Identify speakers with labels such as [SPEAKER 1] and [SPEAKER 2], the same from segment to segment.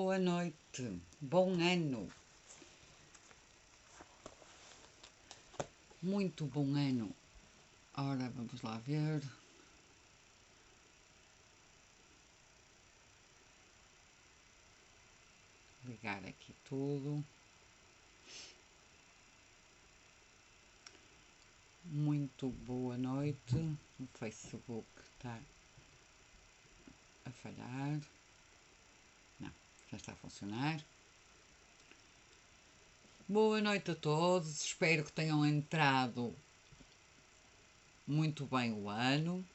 [SPEAKER 1] Boa noite, bom ano, muito bom ano. Ora, vamos lá ver. Ligar aqui tudo. Muito boa noite. O Facebook está a falhar. Não, já está a funcionar. Boa noite a todos. Espero que tenham entrado muito bem o ano.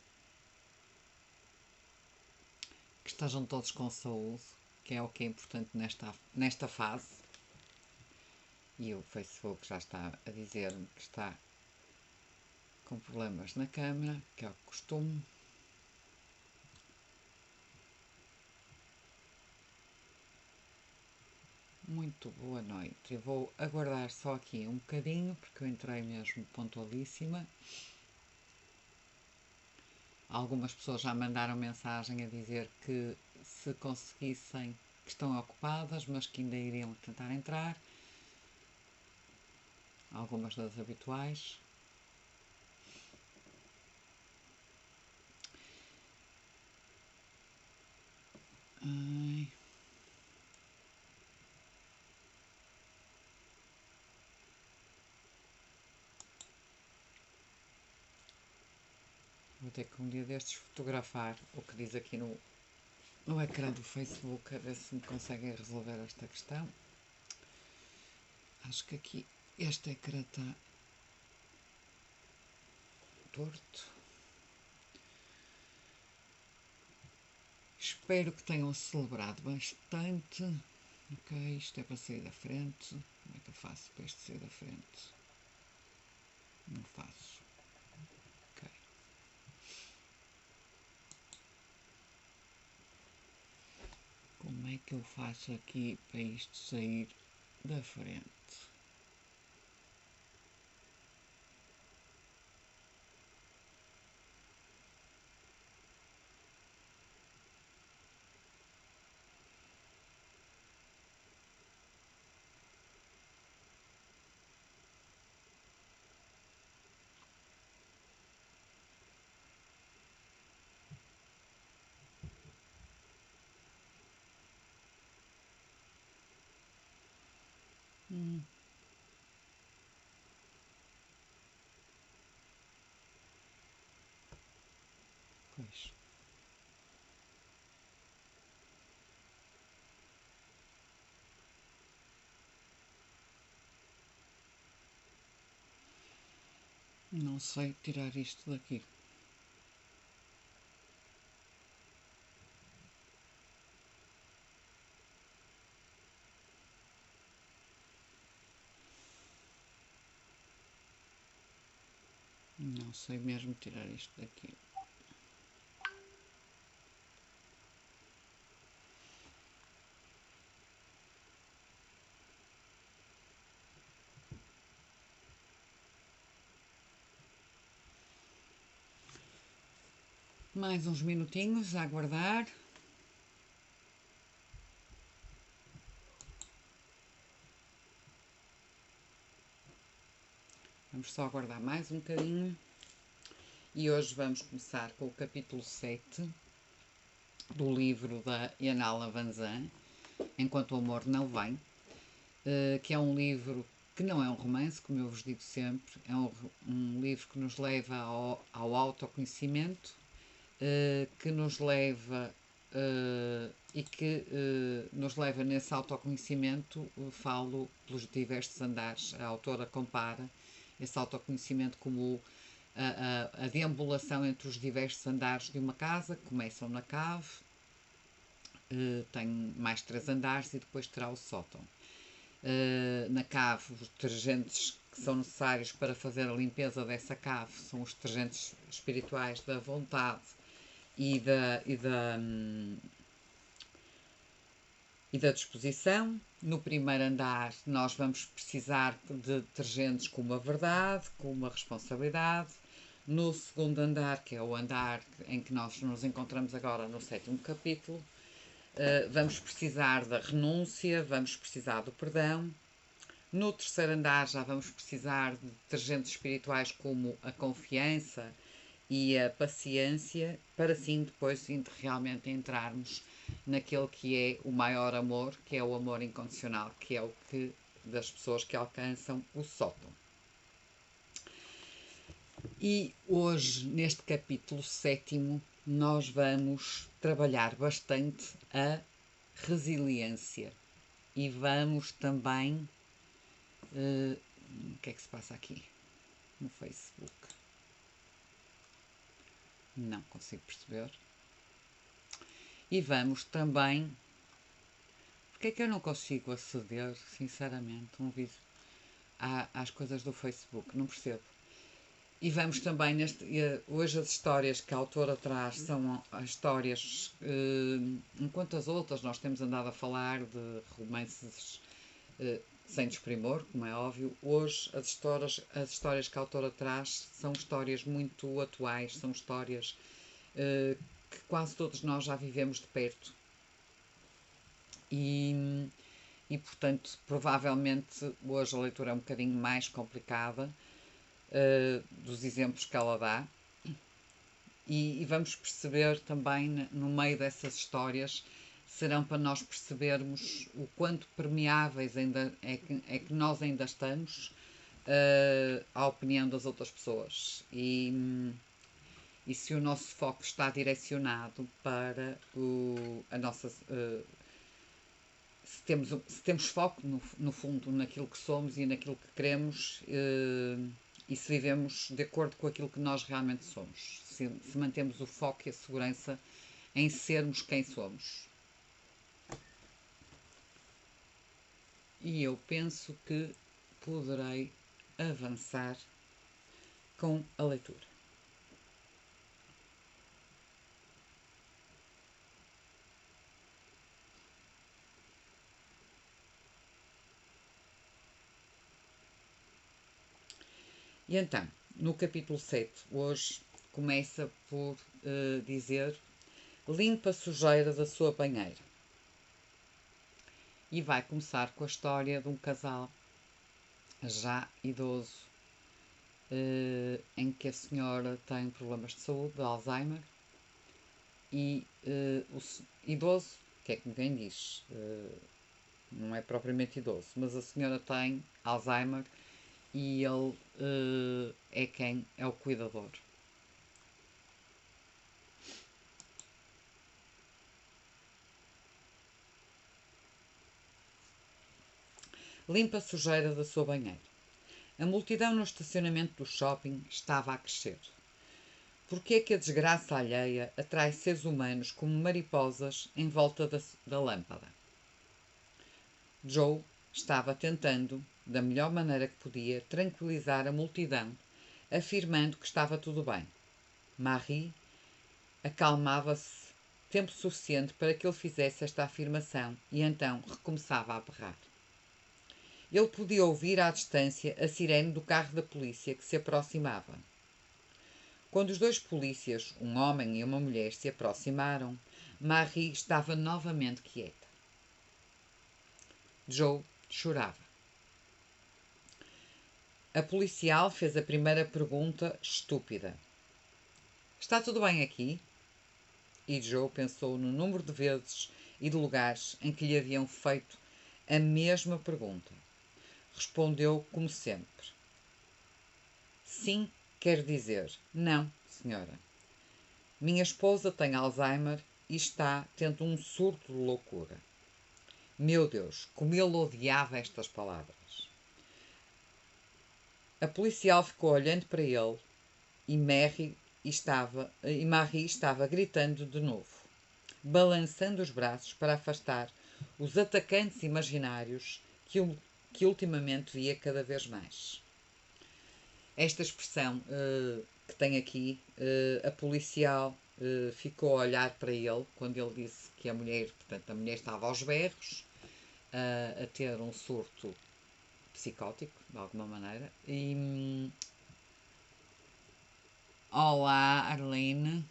[SPEAKER 1] Que estejam todos com saúde, que é o que é importante nesta fase. E o Facebook já está a dizer-me que está com problemas na câmera, que é o costume. Muito boa noite. Eu vou aguardar só aqui um bocadinho, porque eu entrei mesmo pontualíssima. Algumas pessoas já mandaram mensagem a dizer que se conseguissem, que estão ocupadas, mas que ainda iriam tentar entrar. Algumas das habituais. Ai. Vou ter que um dia destes fotografar o que diz aqui no ecrã do Facebook, a ver se me conseguem resolver esta questão. Acho que aqui este ecrã está torto. Espero que tenham celebrado bastante. Ok, isto é para sair da frente. Como é que eu faço para isto sair da frente? Não faço. Ok. Como é que eu faço aqui para isto sair da frente? Pois. Não sei tirar isto daqui. Não sei mesmo tirar isto daqui. Mais uns minutinhos a aguardar. Vamos só aguardar mais um bocadinho. E hoje vamos começar com o capítulo 7 do livro da Yanala Vanzan, Enquanto o Amor Não Vem, que é um livro que não é um romance, como eu vos digo sempre, é um livro que nos leva ao autoconhecimento, que nos leva e que nos leva nesse autoconhecimento, falo pelos diversos andares. A autora compara esse autoconhecimento como a deambulação entre os diversos andares de uma casa. Começam na cave, tem mais 3 andares e depois terá o sótão. Na cave, os detergentes que são necessários para fazer a limpeza dessa cave são os detergentes espirituais da vontade e da disposição. No primeiro andar nós vamos precisar de detergentes com uma verdade, com uma responsabilidade. No segundo andar, que é o andar em que nós nos encontramos agora no 7º capítulo, Vamos precisar da renúncia, vamos precisar do perdão. No terceiro andar já vamos precisar de detergentes espirituais como a confiança e a paciência, para assim depois realmente entrarmos naquele que é o maior amor, que é o amor incondicional, que é o que das pessoas que alcançam o sótão. E hoje, neste capítulo 7º, nós vamos trabalhar bastante a resiliência e vamos também... o que é que se passa aqui no Facebook? Não consigo perceber. E vamos também... Porque é que eu não consigo aceder, sinceramente, às coisas do Facebook? Não percebo. E vamos também, hoje as histórias que a autora traz são histórias, enquanto as outras nós temos andado a falar de romances sem desprimor, como é óbvio. Hoje as histórias que a autora traz são histórias muito atuais, são histórias que quase todos nós já vivemos de perto. E portanto, provavelmente hoje a leitura é um bocadinho mais complicada, dos exemplos que ela dá, e vamos perceber também no meio dessas histórias, serão para nós percebermos o quanto permeáveis ainda é que nós ainda estamos à opinião das outras pessoas, e se o nosso foco está direcionado para a nossa... se temos foco, no fundo, naquilo que somos e naquilo que queremos, e se vivemos de acordo com aquilo que nós realmente somos, se mantemos o foco e a segurança em sermos quem somos. E eu penso que poderei avançar com a leitura. E então, no capítulo 7, hoje, começa por dizer: limpa a sujeira da sua banheira. E vai começar com a história de um casal já idoso, em que a senhora tem problemas de saúde, de Alzheimer, e o idoso, que é como quem diz, não é propriamente idoso, mas a senhora tem Alzheimer e ele é quem é o cuidador. Limpa a sujeira da sua banheira. A multidão no estacionamento do shopping estava a crescer. Por que é que a desgraça alheia atrai seres humanos como mariposas em volta da lâmpada? Joe estava tentando, da melhor maneira que podia, tranquilizar a multidão, afirmando que estava tudo bem. Marie acalmava-se tempo suficiente para que ele fizesse esta afirmação e então recomeçava a berrar. Ele podia ouvir à distância a sirene do carro da polícia que se aproximava. Quando os dois polícias, um homem e uma mulher, se aproximaram, Marie estava novamente quieta. Joe chorava. A policial fez a primeira pergunta estúpida. Está tudo bem aqui? E Joe pensou no número de vezes e de lugares em que lhe haviam feito a mesma pergunta. Respondeu como sempre. Sim, quer dizer, não, senhora. Minha esposa tem Alzheimer e está tendo um surto de loucura. Meu Deus, como ele odiava estas palavras. A policial ficou olhando para ele e Marie estava gritando de novo, balançando os braços para afastar os atacantes imaginários que ultimamente via cada vez mais. Esta expressão que tem aqui, a policial ficou a olhar para ele quando ele disse que a mulher estava aos berros, a ter um surto psicótico, de alguma maneira. Olá, Arlene.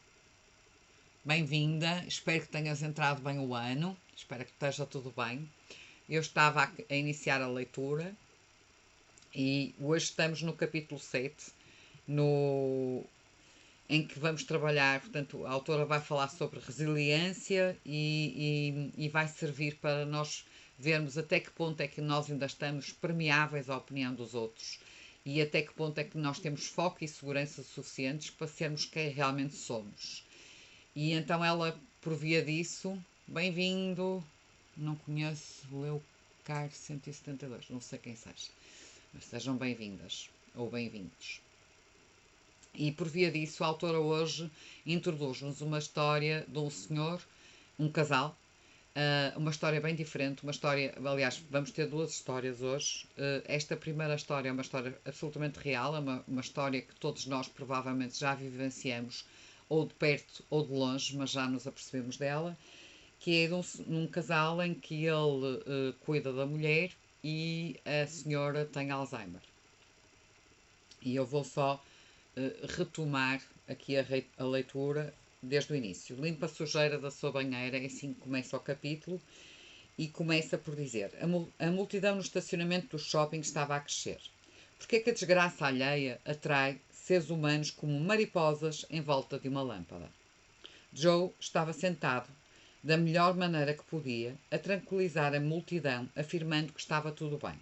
[SPEAKER 1] bem-vinda. Espero que tenhas entrado bem o ano. Espero que esteja tudo bem. Eu estava a iniciar a leitura e hoje estamos no capítulo 7, em que vamos trabalhar, portanto, a autora vai falar sobre resiliência e vai servir para nós vermos até que ponto é que nós ainda estamos permeáveis à opinião dos outros e até que ponto é que nós temos foco e segurança suficientes para sermos quem realmente somos. E então ela, por via disso, bem-vindo, não conheço, Leucar 172, não sei quem seja, mas sejam bem-vindas ou bem-vindos. E por via disso, a autora hoje introduz-nos uma história de um senhor, um casal, uma história bem diferente, uma história, aliás, vamos ter duas histórias hoje. Esta primeira história é uma história absolutamente real, é uma história que todos nós provavelmente já vivenciamos, ou de perto ou de longe, mas já nos apercebemos dela, que é de um casal em que ele cuida da mulher e a senhora tem Alzheimer. E eu vou só retomar aqui a leitura desde o início. Limpa a sujeira da sua banheira, é assim que começa o capítulo, e começa por dizer: a multidão no estacionamento do shopping estava a crescer. Porque é que a desgraça alheia atrai seres humanos como mariposas em volta de uma lâmpada? Joe estava sentado, da melhor maneira que podia, a tranquilizar a multidão, afirmando que estava tudo bem.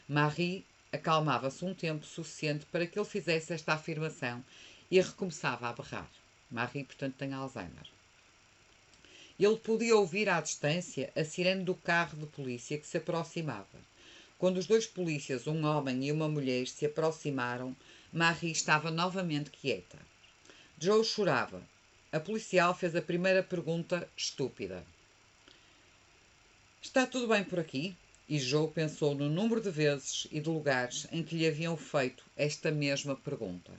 [SPEAKER 1] Marie acalmava-se um tempo suficiente para que ele fizesse esta afirmação e recomeçava a berrar. Marie, portanto, tem Alzheimer. Ele podia ouvir à distância a sirene do carro de polícia que se aproximava. Quando os dois polícias, um homem e uma mulher, se aproximaram, Marie estava novamente quieta. Joe chorava. A policial fez a primeira pergunta estúpida. Está tudo bem por aqui? E Joe pensou no número de vezes e de lugares em que lhe haviam feito esta mesma pergunta.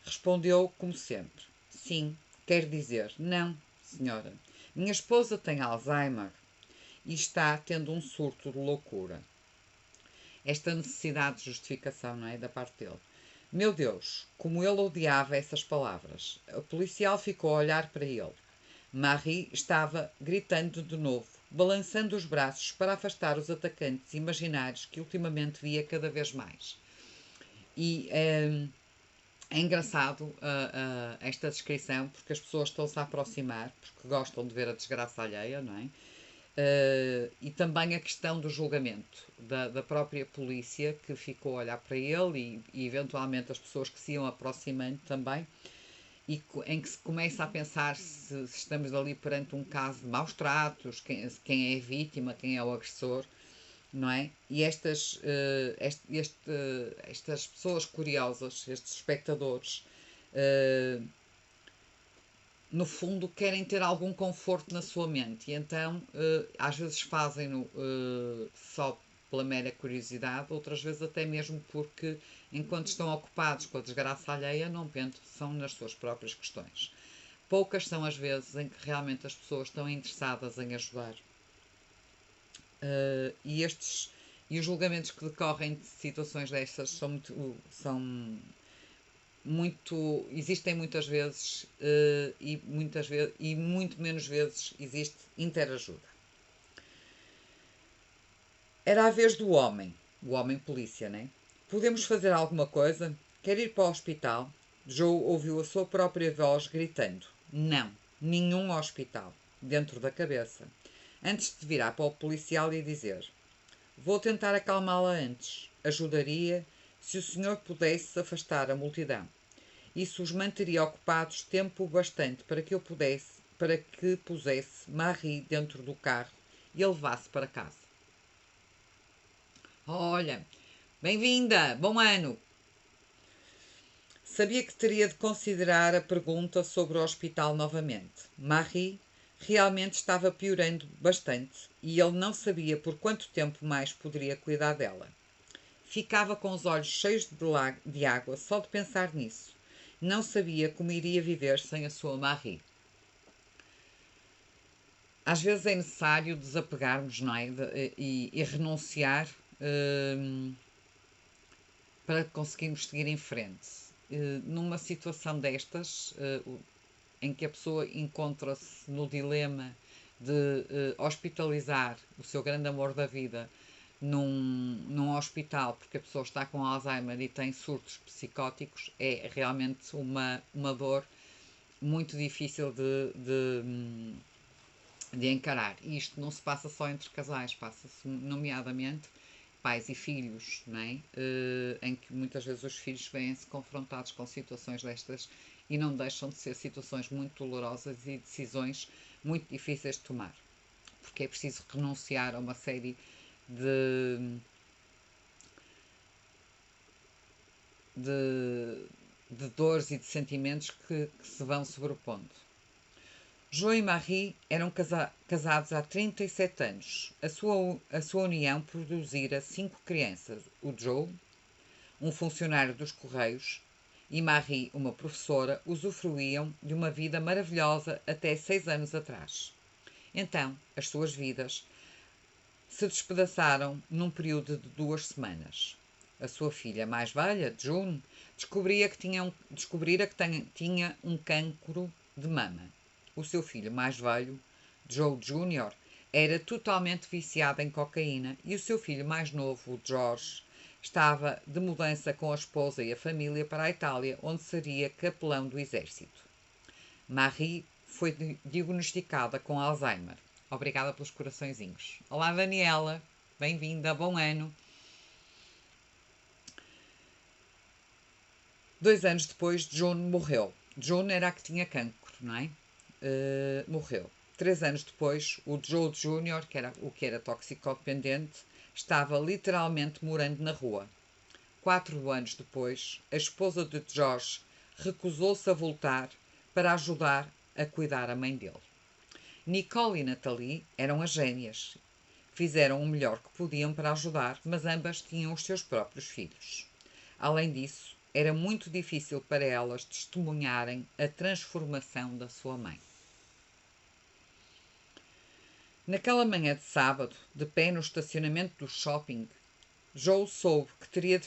[SPEAKER 1] Respondeu como sempre. Sim, quer dizer, não, senhora. Minha esposa tem Alzheimer e está tendo um surto de loucura. Esta necessidade de justificação, não é? Da parte dele. Meu Deus, como ele odiava essas palavras. O policial ficou a olhar para ele. Marie estava gritando de novo, balançando os braços para afastar os atacantes imaginários que ultimamente via cada vez mais. E é engraçado esta descrição, porque as pessoas estão-se a aproximar, porque gostam de ver a desgraça alheia, não é? E também a questão do julgamento da própria polícia que ficou a olhar para ele e eventualmente as pessoas que se iam aproximando também, e em que se começa a pensar se estamos ali perante um caso de maus tratos, quem é a vítima, quem é o agressor, não é? E estas pessoas curiosas, estes espectadores, no fundo querem ter algum conforto na sua mente e então às vezes fazem-no só pela mera curiosidade, outras vezes até mesmo porque enquanto estão ocupados com a desgraça alheia não pensam nas suas próprias questões. Poucas são as vezes em que realmente as pessoas estão interessadas em ajudar. E os julgamentos que decorrem de situações destas existem muitas vezes e muito menos vezes existe interajuda. Era a vez do homem, o homem polícia, né? Podemos fazer alguma coisa? Quer ir para o hospital? Joe ouviu a sua própria voz gritando. Não, nenhum hospital, dentro da cabeça. Antes de virar para o policial e dizer: vou tentar acalmá-la antes. Ajudaria se o senhor pudesse afastar a multidão. Isso os manteria ocupados tempo bastante para que pusesse Marie dentro do carro e a levasse para casa. Olha, bem-vinda, bom ano! Sabia que teria de considerar a pergunta sobre o hospital novamente. Marie realmente estava piorando bastante e ele não sabia por quanto tempo mais poderia cuidar dela. Ficava com os olhos cheios de água só de pensar nisso. Não sabia como iria viver sem a sua Marie. Às vezes é necessário desapegarmos, não é? E renunciar para conseguirmos seguir em frente. Numa situação destas, em que a pessoa encontra-se no dilema de hospitalizar o seu grande amor da vida num hospital porque a pessoa está com Alzheimer e tem surtos psicóticos, é realmente uma dor muito difícil de encarar. E isto não se passa só entre casais, passa-se nomeadamente pais e filhos, não é? Em que muitas vezes os filhos vêm-se confrontados com situações destas e não deixam de ser situações muito dolorosas e decisões muito difíceis de tomar, porque é preciso renunciar a uma série de, de, de dores e de sentimentos que se vão sobrepondo. João e Marie eram casados há 37 anos. A sua união produzira 5 crianças. O Joe, um funcionário dos Correios, e Marie, uma professora, usufruíam de uma vida maravilhosa até 6 anos atrás. Então, as suas vidas se despedaçaram num período de 2 semanas. A sua filha mais velha, June, descobrira que tinha um cancro de mama. O seu filho mais velho, Joe Jr., era totalmente viciado em cocaína e o seu filho mais novo, George, estava de mudança com a esposa e a família para a Itália, onde seria capelão do exército. Marie foi diagnosticada com Alzheimer. Obrigada pelos coraçõezinhos. Olá, Daniela. Bem-vinda. Bom ano. 2 anos depois, June morreu. June era a que tinha cancro, não é? Morreu. 3 anos depois, o Joe Jr., que era toxicodependente, estava literalmente morando na rua. 4 anos depois, a esposa de George recusou-se a voltar para ajudar a cuidar a mãe dele. Nicole e Nathalie eram as gêmeas. Fizeram o melhor que podiam para ajudar, mas ambas tinham os seus próprios filhos. Além disso, era muito difícil para elas testemunharem a transformação da sua mãe. Naquela manhã de sábado, de pé no estacionamento do shopping, Joe soube que teria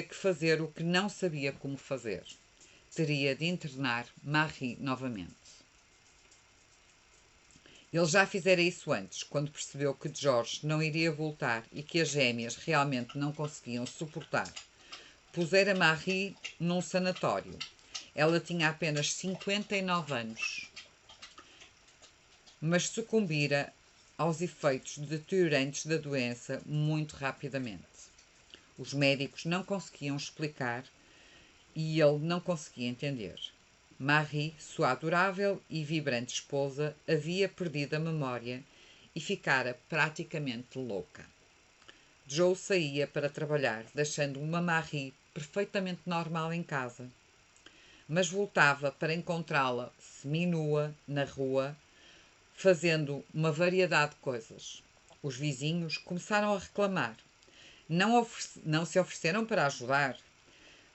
[SPEAKER 1] que fazer o que não sabia como fazer. Teria de internar Marie novamente. Ele já fizera isso antes, quando percebeu que George não iria voltar e que as gêmeas realmente não conseguiam suportar. Pusera Marie num sanatório. Ela tinha apenas 59 anos, mas sucumbira aos efeitos deteriorantes da doença muito rapidamente. Os médicos não conseguiam explicar e ele não conseguia entender. Marie, sua adorável e vibrante esposa, havia perdido a memória e ficara praticamente louca. Joe saía para trabalhar, deixando uma Marie perfeitamente normal em casa, mas voltava para encontrá-la seminua na rua, fazendo uma variedade de coisas. Os vizinhos começaram a reclamar. Não se ofereceram para ajudar,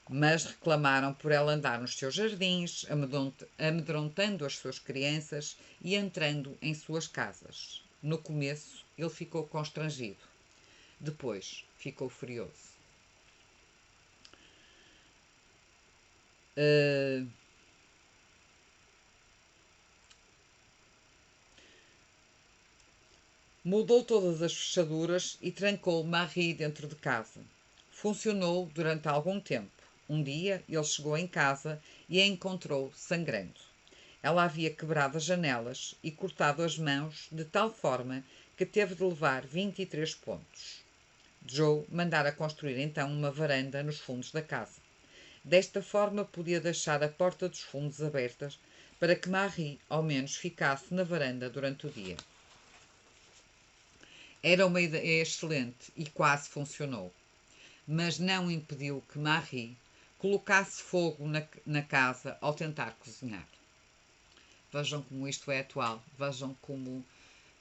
[SPEAKER 1] mas reclamaram por ela andar nos seus jardins, amedrontando as suas crianças e entrando em suas casas. No começo, ele ficou constrangido. Depois, ficou furioso. Mudou todas as fechaduras e trancou Marie dentro de casa. Funcionou durante algum tempo. Um dia, ele chegou em casa e a encontrou sangrando. Ela havia quebrado as janelas e cortado as mãos de tal forma que teve de levar 23 pontos. Joe mandara construir então uma varanda nos fundos da casa. Desta forma podia deixar a porta dos fundos aberta para que Marie ao menos ficasse na varanda durante o dia. Era uma ideia excelente e quase funcionou, mas não impediu que Marie colocasse fogo na casa ao tentar cozinhar. Vejam como isto é atual, vejam como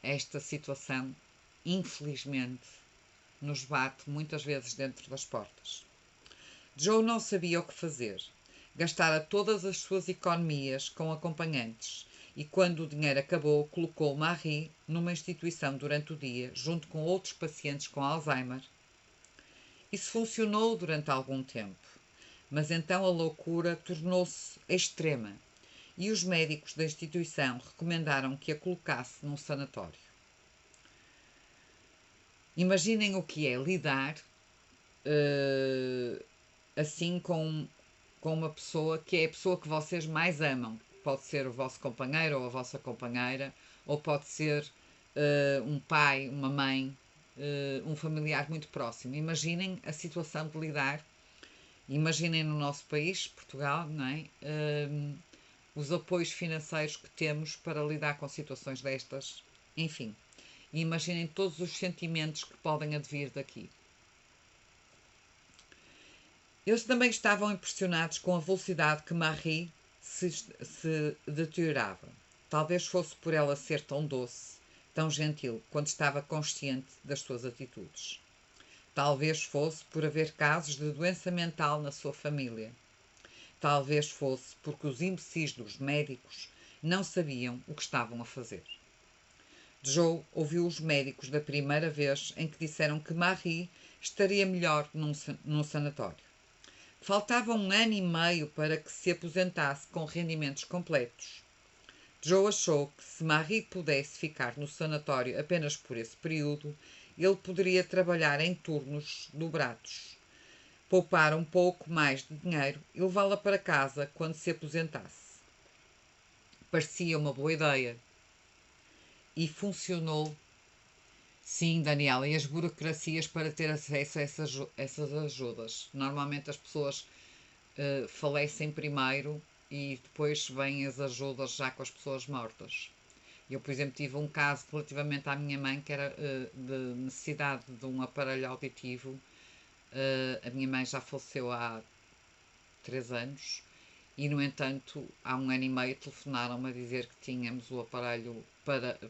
[SPEAKER 1] esta situação, infelizmente, nos bate muitas vezes dentro das portas. Joe não sabia o que fazer. Gastara todas as suas economias com acompanhantes e, quando o dinheiro acabou, colocou Marie numa instituição durante o dia, junto com outros pacientes com Alzheimer. Isso funcionou durante algum tempo, mas então a loucura tornou-se extrema e os médicos da instituição recomendaram que a colocasse num sanatório. Imaginem o que é lidar assim com uma pessoa que é a pessoa que vocês mais amam. Pode ser o vosso companheiro ou a vossa companheira, ou pode ser um pai, uma mãe, um familiar muito próximo. Imaginem a situação de lidar. Imaginem no nosso país, Portugal, não é? Os apoios financeiros que temos para lidar com situações destas. Enfim, imaginem todos os sentimentos que podem advir daqui. Eles também estavam impressionados com a velocidade que Marie se deteriorava. Talvez fosse por ela ser tão doce, tão gentil, quando estava consciente das suas atitudes. Talvez fosse por haver casos de doença mental na sua família. Talvez fosse porque os imbecis dos médicos não sabiam o que estavam a fazer. Joe ouviu os médicos da primeira vez em que disseram que Marie estaria melhor num sanatório. Faltava 1 ano e meio para que se aposentasse com rendimentos completos. Joe achou que se Marie pudesse ficar no sanatório apenas por esse período, ele poderia trabalhar em turnos dobrados, poupar um pouco mais de dinheiro e levá-la para casa quando se aposentasse. Parecia uma boa ideia. E funcionou. Sim, Daniela, e as burocracias para ter acesso a essas ajudas. Normalmente as pessoas falecem primeiro e depois vêm as ajudas já com as pessoas mortas. Eu, por exemplo, tive um caso relativamente à minha mãe que era de necessidade de um aparelho auditivo. A minha mãe já faleceu há 3 anos e, no entanto, há 1 ano e meio telefonaram-me a dizer que tínhamos o aparelho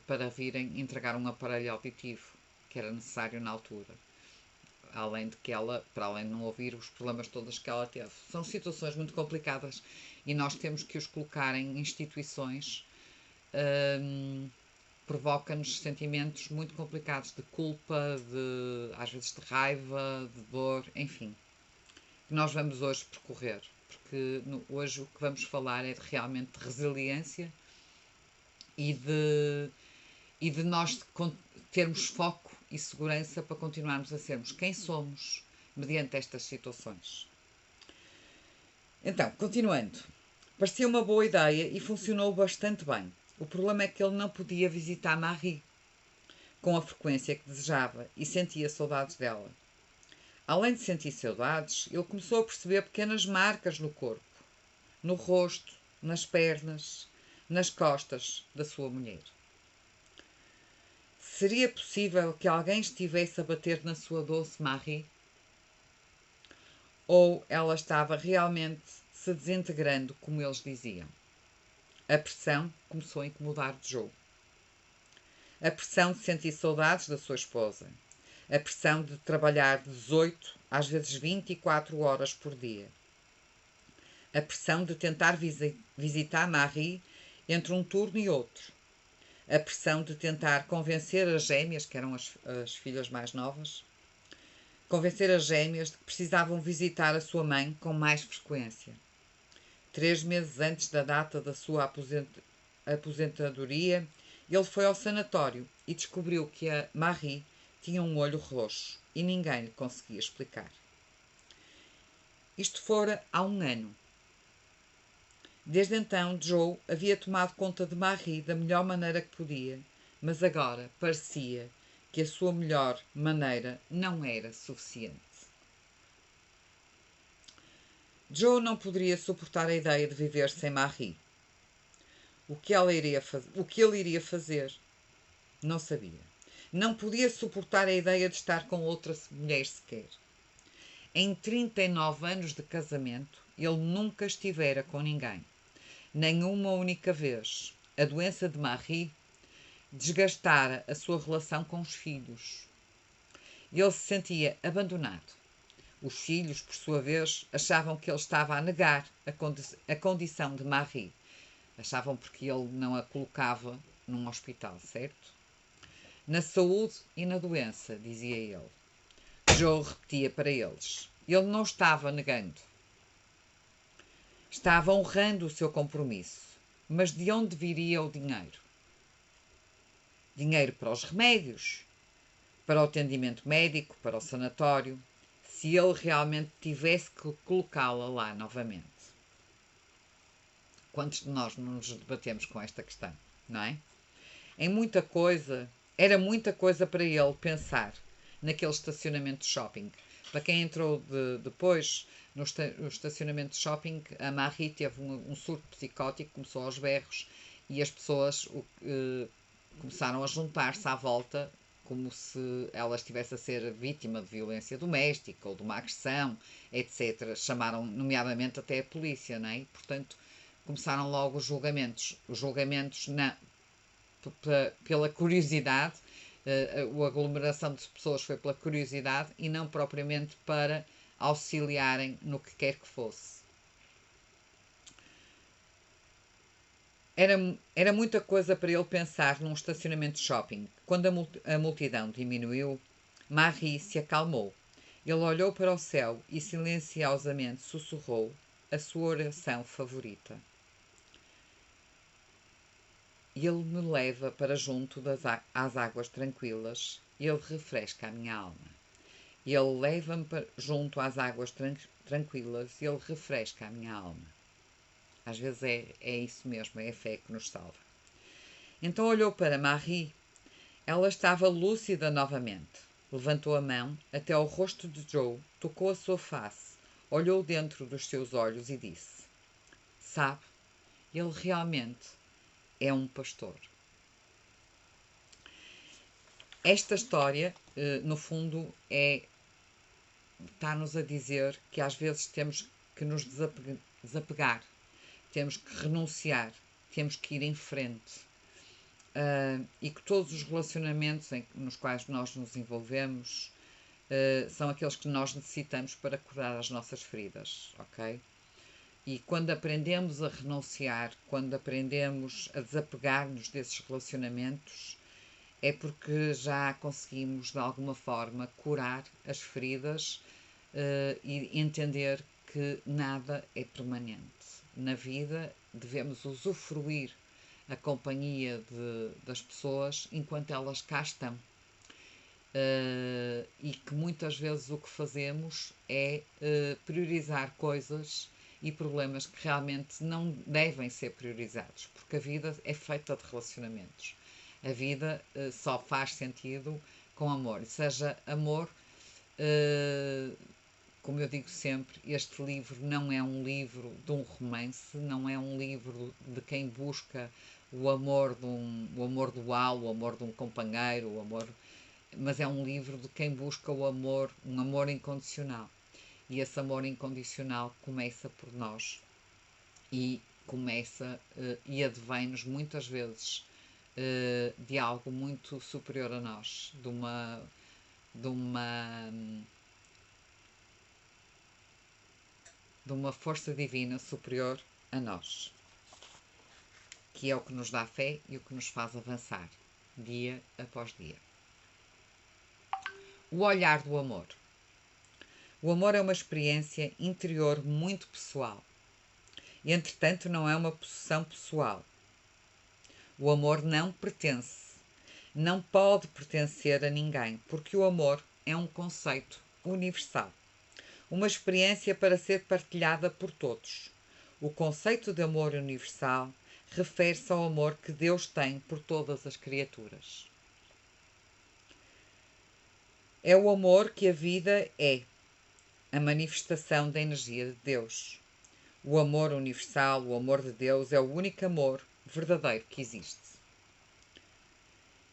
[SPEAKER 1] para virem entregar um aparelho auditivo que era necessário na altura. Além de que ela, para além de não ouvir os problemas todos que ela teve. São situações muito complicadas e nós temos que os colocar em instituições. Provoca-nos sentimentos muito complicados de culpa, às vezes de raiva, de dor, enfim. Que nós vamos hoje percorrer, porque hoje o que vamos falar é realmente de resiliência e de nós termos foco e segurança para continuarmos a sermos quem somos mediante estas situações. Então, continuando. Parecia uma boa ideia e funcionou bastante bem. O problema é que ele não podia visitar Marie com a frequência que desejava e sentia saudades dela. Além de sentir saudades, ele começou a perceber pequenas marcas no corpo, no rosto, nas pernas, nas costas da sua mulher. Seria possível que alguém estivesse a bater na sua doce Marie? Ou ela estava realmente se desintegrando, como eles diziam? A pressão começou a incomodar Joe. A pressão de sentir saudades da sua esposa. A pressão de trabalhar 18, às vezes 24 horas por dia. A pressão de tentar visitar Marie entre um turno e outro. A pressão de tentar convencer as gêmeas, que eram as filhas mais novas, convencer as gêmeas de que precisavam visitar a sua mãe com mais frequência. 3 meses antes da data da sua aposentadoria, ele foi ao sanatório e descobriu que a Marie tinha um olho roxo e ninguém lhe conseguia explicar. Isto fora há 1 ano. Desde então, Joe havia tomado conta de Marie da melhor maneira que podia, mas agora parecia que a sua melhor maneira não era suficiente. Joe não poderia suportar a ideia de viver sem Marie. O que ele iria fazer? Não sabia. Não podia suportar a ideia de estar com outra mulher sequer. Em 39 anos de casamento, ele nunca estivera com ninguém. Nem uma única vez. A doença de Marie desgastara a sua relação com os filhos. Ele se sentia abandonado. Os filhos, por sua vez, achavam que ele estava a negar a condição de Marie. Achavam porque ele não a colocava num hospital, certo? Na saúde e na doença, dizia ele. Joe repetia para eles. Ele não estava negando. Estava honrando o seu compromisso. Mas de onde viria o dinheiro? Dinheiro para os remédios, para o atendimento médico, para o sanatório, se ele realmente tivesse que colocá-la lá novamente. Quantos de nós não nos debatemos com esta questão, não é? Era muita coisa para ele pensar naquele estacionamento de shopping. Para quem entrou depois no estacionamento de shopping, a Marie teve um surto psicótico, começou aos berros e as pessoas começaram a juntar-se à volta como se ela estivesse a ser vítima de violência doméstica ou de uma agressão, etc. Chamaram, nomeadamente, até a polícia, não é? Portanto, começaram logo os julgamentos. Os julgamentos pela curiosidade, a aglomeração de pessoas foi pela curiosidade e não propriamente para auxiliarem no que quer que fosse. Era muita coisa para ele pensar num estacionamento de shopping. Quando a multidão diminuiu, Marie se acalmou. Ele olhou para o céu e silenciosamente sussurrou a sua oração favorita. Ele me leva para junto às águas tranquilas, ele refresca a minha alma. Ele leva-me junto às águas tranquilas, ele refresca a minha alma. Às vezes é isso mesmo, é a fé que nos salva. Então olhou para Marie. Ela estava lúcida novamente. Levantou a mão até ao rosto de Joe, tocou a sua face, olhou dentro dos seus olhos e disse: Sabe, ele realmente é um pastor. Esta história, no fundo, está-nos a dizer que às vezes temos que nos desapegar, temos que renunciar, temos que ir em frente. E que todos os relacionamentos nos quais nós nos envolvemos são aqueles que nós necessitamos para curar as nossas feridas, ok? E quando aprendemos a renunciar, quando aprendemos a desapegar-nos desses relacionamentos, é porque já conseguimos, de alguma forma, curar as feridas e entender que nada é permanente. Na vida devemos usufruir a companhia das pessoas enquanto elas cá estão. E que muitas vezes o que fazemos é priorizar coisas e problemas que realmente não devem ser priorizados, porque a vida é feita de relacionamentos. A vida só faz sentido com amor, e seja amor, como eu digo sempre, este livro não é um livro de um romance, não é um livro de quem busca o amor o amor dual, o amor de um companheiro, o amor, mas é um livro de quem busca o amor, um amor incondicional. E esse amor incondicional começa por nós e começa e advém-nos muitas vezes de algo muito superior a nós, de uma força divina superior a nós, que é o que nos dá fé e o que nos faz avançar dia após dia. O olhar do amor. O amor é uma experiência interior muito pessoal. E, entretanto, não é uma possessão pessoal. O amor não pertence, não pode pertencer a ninguém, porque o amor é um conceito universal. Uma experiência para ser partilhada por todos. O conceito de amor universal refere-se ao amor que Deus tem por todas as criaturas. É o amor que a vida é, a manifestação da energia de Deus. O amor universal, o amor de Deus, é o único amor verdadeiro que existe.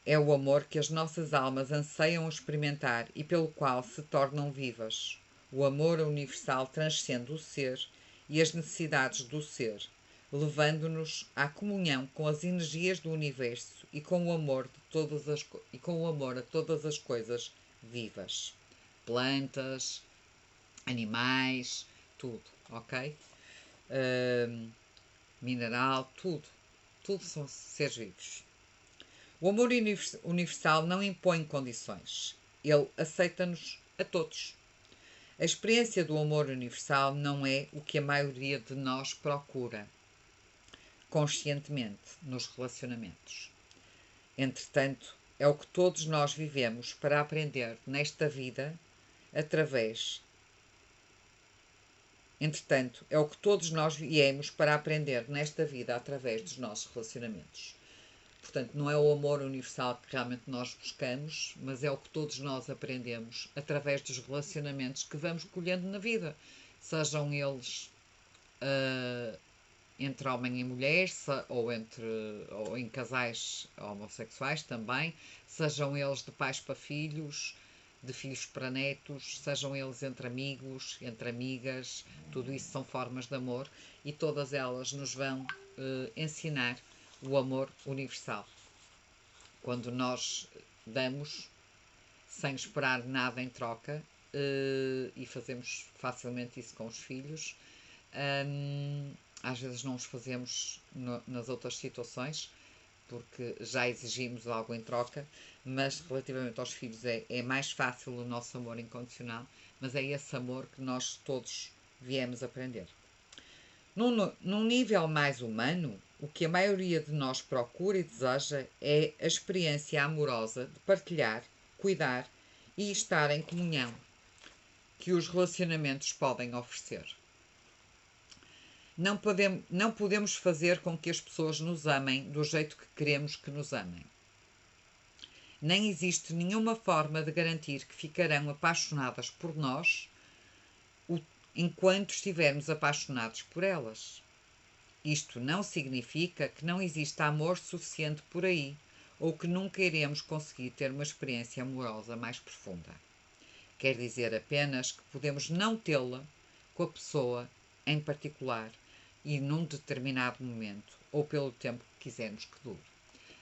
[SPEAKER 1] É o amor que as nossas almas anseiam experimentar e pelo qual se tornam vivas. O amor universal transcende o ser e as necessidades do ser, levando-nos à comunhão com as energias do universo e com o amor a todas as coisas vivas. Plantas, animais, tudo, ok? Mineral, tudo. Tudo são seres vivos. O amor universal não impõe condições. Ele aceita-nos a todos. A experiência do amor universal não é o que a maioria de nós procura conscientemente nos relacionamentos. Entretanto, é o que todos nós vivemos para aprender nesta vida através. Entretanto, é o que todos nós viemos para aprender nesta vida através dos nossos relacionamentos. Portanto, não é o amor universal que realmente nós buscamos, mas é o que todos nós aprendemos através dos relacionamentos que vamos colhendo na vida. Sejam eles entre homem e mulher, ou em casais homossexuais também, sejam eles de pais para filhos, de filhos para netos, sejam eles entre amigos, entre amigas, tudo isso são formas de amor e todas elas nos vão ensinar o amor universal. Quando nós damos sem esperar nada em troca, e fazemos facilmente isso com os filhos, às vezes não os fazemos nas outras situações, porque já exigimos algo em troca, mas relativamente aos filhos é mais fácil o nosso amor incondicional, mas é esse amor que nós todos viemos aprender. Num nível mais humano, o que a maioria de nós procura e deseja é a experiência amorosa de partilhar, cuidar e estar em comunhão que os relacionamentos podem oferecer. Não podemos fazer com que as pessoas nos amem do jeito que queremos que nos amem. Nem existe nenhuma forma de garantir que ficarão apaixonadas por nós enquanto estivermos apaixonados por elas. Isto não significa que não exista amor suficiente por aí, ou que nunca iremos conseguir ter uma experiência amorosa mais profunda. Quer dizer apenas que podemos não tê-la com a pessoa em particular e num determinado momento, ou pelo tempo que quisermos que dure.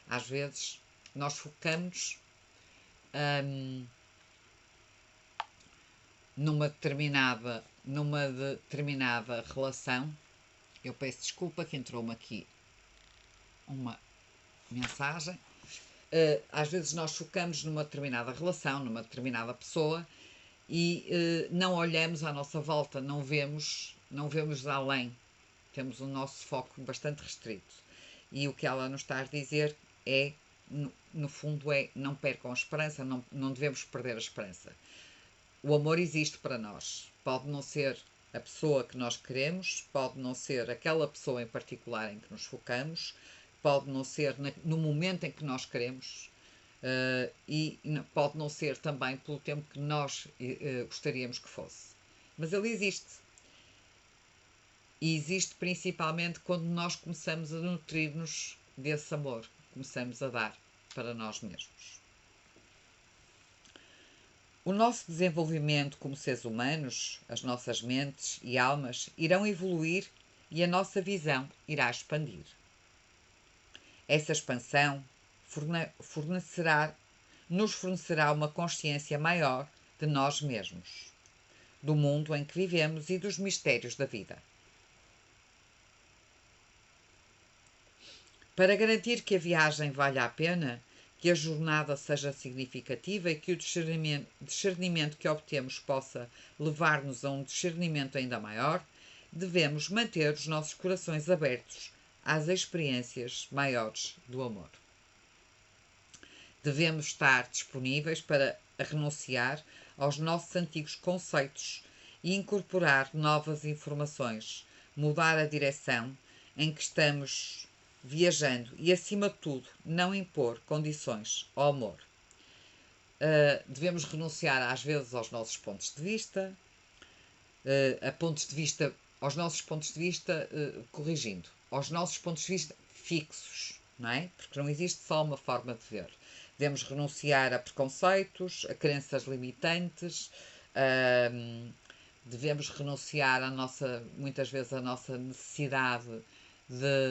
[SPEAKER 1] Às vezes, nós focamos numa determinada relação. Eu peço desculpa que entrou-me aqui uma mensagem. Às vezes nós focamos numa determinada relação, numa determinada pessoa e não olhamos à nossa volta, não vemos além. Temos o nosso foco bastante restrito. E o que ela nos está a dizer é, no fundo, não percam a esperança, não devemos perder a esperança. O amor existe para nós. Pode não ser a pessoa que nós queremos, pode não ser aquela pessoa em particular em que nos focamos, pode não ser no momento em que nós queremos, e pode não ser também pelo tempo que nós gostaríamos que fosse. Mas ele existe. E existe principalmente quando nós começamos a nutrir-nos desse amor, começamos a dar para nós mesmos. O nosso desenvolvimento como seres humanos, as nossas mentes e almas irão evoluir e a nossa visão irá expandir. Essa expansão nos fornecerá uma consciência maior de nós mesmos, do mundo em que vivemos e dos mistérios da vida. Para garantir que a viagem valha a pena, que a jornada seja significativa e que o discernimento que obtemos possa levar-nos a um discernimento ainda maior, devemos manter os nossos corações abertos às experiências maiores do amor. Devemos estar disponíveis para renunciar aos nossos antigos conceitos e incorporar novas informações, mudar a direção em que estamos viajando e, acima de tudo, não impor condições ao amor. Devemos renunciar às vezes aos nossos pontos de vista, aos nossos pontos de vista, corrigindo, aos nossos pontos de vista fixos, não é? Porque não existe só uma forma de ver. Devemos renunciar a preconceitos, a crenças limitantes, devemos renunciar muitas vezes à nossa necessidade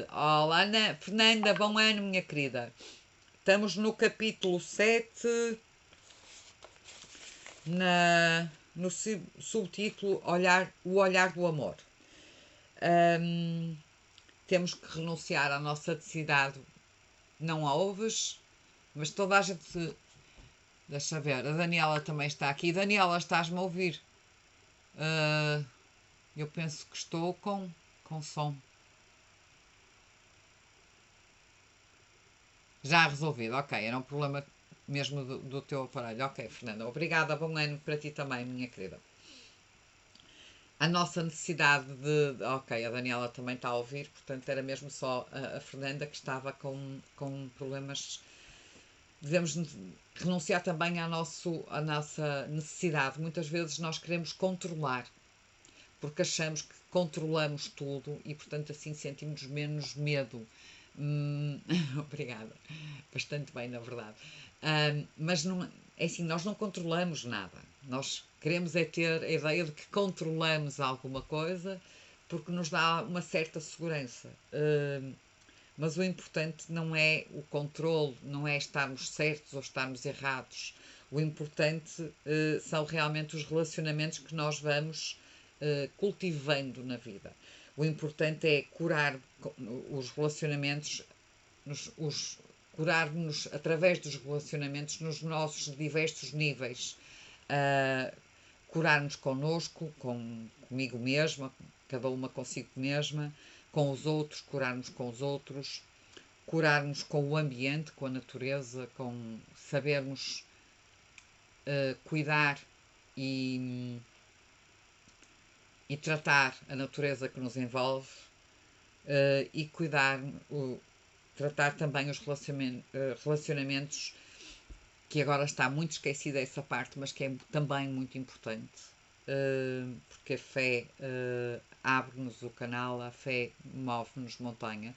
[SPEAKER 1] Olá, Ana, Fernanda, bom ano, minha querida. Estamos no capítulo 7, no subtítulo O Olhar do Amor. Temos que renunciar à nossa necessidade. Não a ouves, mas toda a gente... Deixa ver, a Daniela também está aqui. Daniela, estás-me a ouvir? Uh, eu penso que estou com som. Já resolvido, ok. Era um problema mesmo do teu aparelho. Ok, Fernanda. Obrigada. Bom ano para ti também, minha querida. A nossa necessidade de. Ok, a Daniela também está a ouvir, portanto era mesmo só a Fernanda que estava com problemas. Devemos renunciar também à nossa necessidade. Muitas vezes nós queremos controlar, porque achamos que controlamos tudo e, portanto, assim sentimos menos medo. Obrigada. Bastante bem, na verdade. Mas não, é assim, nós não controlamos nada. Nós queremos é ter a ideia de que controlamos alguma coisa porque nos dá uma certa segurança. Mas o importante não é o controle, não é estarmos certos ou estarmos errados. O importante são realmente os relacionamentos que nós vamos cultivando na vida. O importante é curar os relacionamentos, curar-nos através dos relacionamentos nos nossos diversos níveis. Curar-nos connosco, comigo mesma, cada uma consigo mesma, com os outros, curarmos com os outros, curarmos com o ambiente, com a natureza, com sabermos cuidar e, e tratar a natureza que nos envolve e cuidar, tratar também os relacionamentos, que agora está muito esquecida essa parte, mas que é também muito importante, porque a fé abre-nos o canal, a fé move-nos montanha.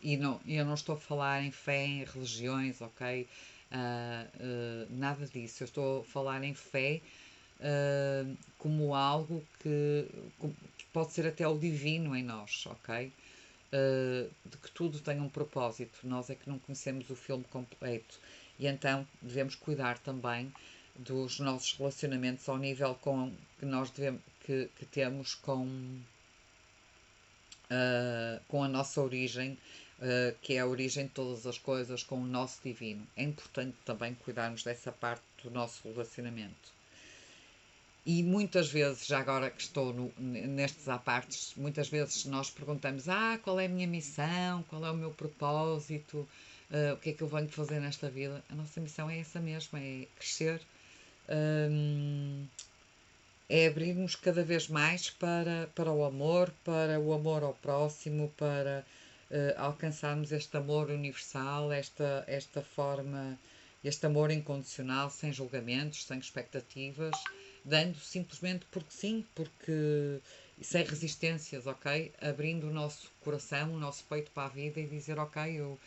[SPEAKER 1] E não, eu não estou a falar em fé em religiões, ok? Nada disso. Eu estou a falar em fé como algo que pode ser até o divino em nós, ok? De que tudo tem um propósito. Nós é que não conhecemos o filme completo. E então devemos cuidar também dos nossos relacionamentos ao nível que nós que temos com a nossa origem, que é a origem de todas as coisas, com o nosso divino. É importante também cuidarmos dessa parte do nosso relacionamento. E muitas vezes, já agora que estou nestes apartes, muitas vezes nós perguntamos: qual é a minha missão? Qual é o meu propósito? O que é que eu venho fazer nesta vida? A nossa missão é essa mesma: é crescer, é abrir-nos cada vez mais para o amor ao próximo, para alcançarmos este amor universal, esta forma, este amor incondicional, sem julgamentos, sem expectativas, dando simplesmente porque sim, porque sem resistências, ok? Abrindo o nosso coração, o nosso peito para a vida e dizer, ok,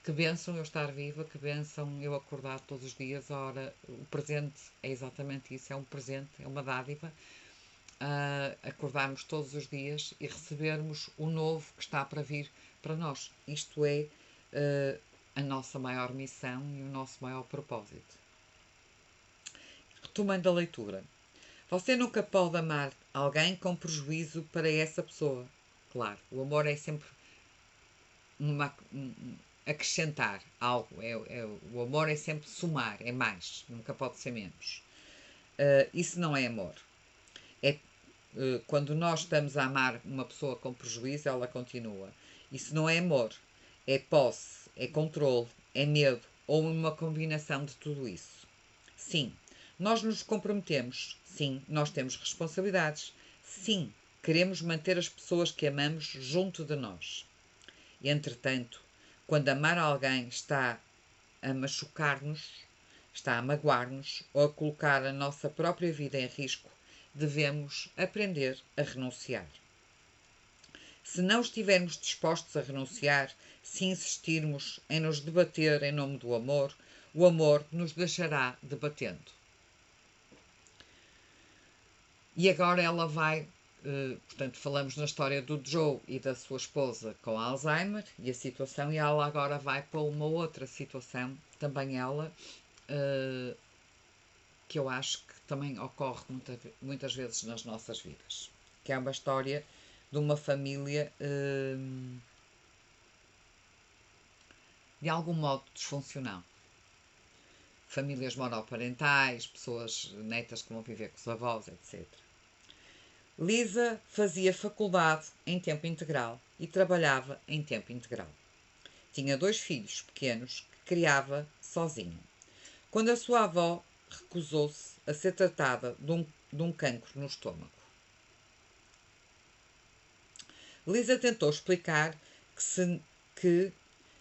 [SPEAKER 1] que bênção eu estar viva, que bênção eu acordar todos os dias. Ora, o presente é exatamente isso, é um presente, é uma dádiva. Acordarmos todos os dias e recebermos o novo que está para vir para nós. Isto é a nossa maior missão e o nosso maior propósito. Retomando a leitura. Você nunca pode amar alguém com prejuízo para essa pessoa. Claro, o amor é sempre acrescentar algo. O amor é sempre somar, é mais, nunca pode ser menos. Isso não é amor. É quando nós estamos a amar uma pessoa com prejuízo, ela continua. Isso não é amor. É posse, é controle, é medo ou uma combinação de tudo isso. Sim, nós nos comprometemos. Sim, nós temos responsabilidades. Sim, queremos manter as pessoas que amamos junto de nós. Entretanto, quando amar alguém está a machucar-nos, está a magoar-nos ou a colocar a nossa própria vida em risco, devemos aprender a renunciar. Se não estivermos dispostos a renunciar, se insistirmos em nos debater em nome do amor, o amor nos deixará debatendo. E agora ela vai, portanto, falamos na história do Joe e da sua esposa com Alzheimer e a situação, e ela agora vai para uma outra situação, também ela, que eu acho que também ocorre muitas vezes nas nossas vidas, que é uma história de uma família de algum modo disfuncional. Famílias monoparentais, pessoas netas que vão viver com os avós, etc. Lisa fazia faculdade em tempo integral e trabalhava em tempo integral. Tinha 2 filhos pequenos que criava sozinha. Quando a sua avó recusou-se a ser tratada de um cancro no estômago. Lisa tentou explicar que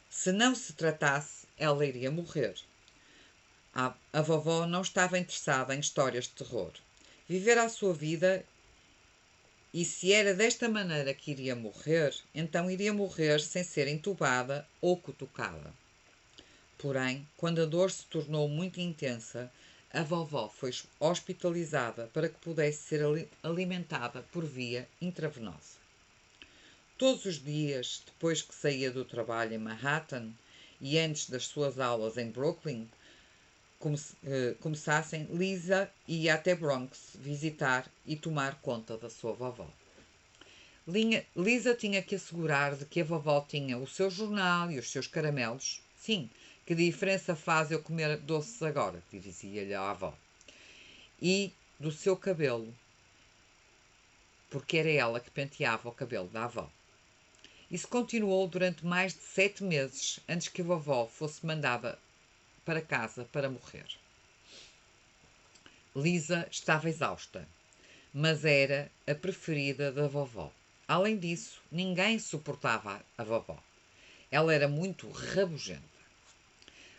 [SPEAKER 1] se não se tratasse, ela iria morrer. A vovó não estava interessada em histórias de terror. Viver a sua vida, e se era desta maneira que iria morrer, então iria morrer sem ser entubada ou cutucada. Porém, quando a dor se tornou muito intensa, a vovó foi hospitalizada para que pudesse ser alimentada por via intravenosa. Todos os dias, depois que saía do trabalho em Manhattan e antes das suas aulas em Brooklyn começassem, Lisa ia até Bronx visitar e tomar conta da sua vovó. Lisa tinha que assegurar de que a vovó tinha o seu jornal e os seus caramelos. Sim, que diferença faz eu comer doces agora, dizia-lhe a avó. E do seu cabelo, porque era ela que penteava o cabelo da avó. Isso continuou durante mais de 7 meses antes que a vovó fosse mandada para casa para morrer. Lisa estava exausta, mas era a preferida da vovó. Além disso, ninguém suportava a vovó. Ela era muito rabugenta.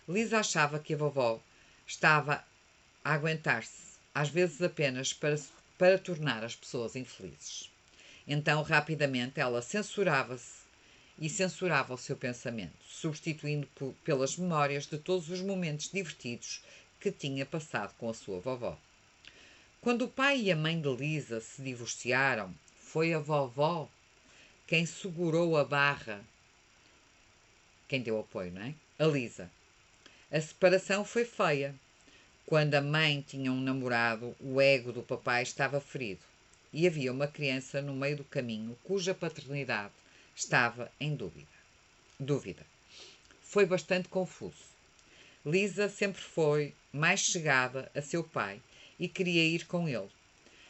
[SPEAKER 1] Lisa achava que a vovó estava a aguentar-se, às vezes apenas para tornar as pessoas infelizes. Então, rapidamente, ela censurava-se e censurava o seu pensamento, substituindo pelas memórias de todos os momentos divertidos que tinha passado com a sua vovó. Quando o pai e a mãe de Lisa se divorciaram, foi a vovó quem segurou a barra, quem deu apoio, não é? A Lisa. A separação foi feia. Quando a mãe tinha um namorado, o ego do papai estava ferido e havia uma criança no meio do caminho cuja paternidade estava em dúvida. Foi bastante confuso. Lisa sempre foi mais chegada a seu pai e queria ir com ele.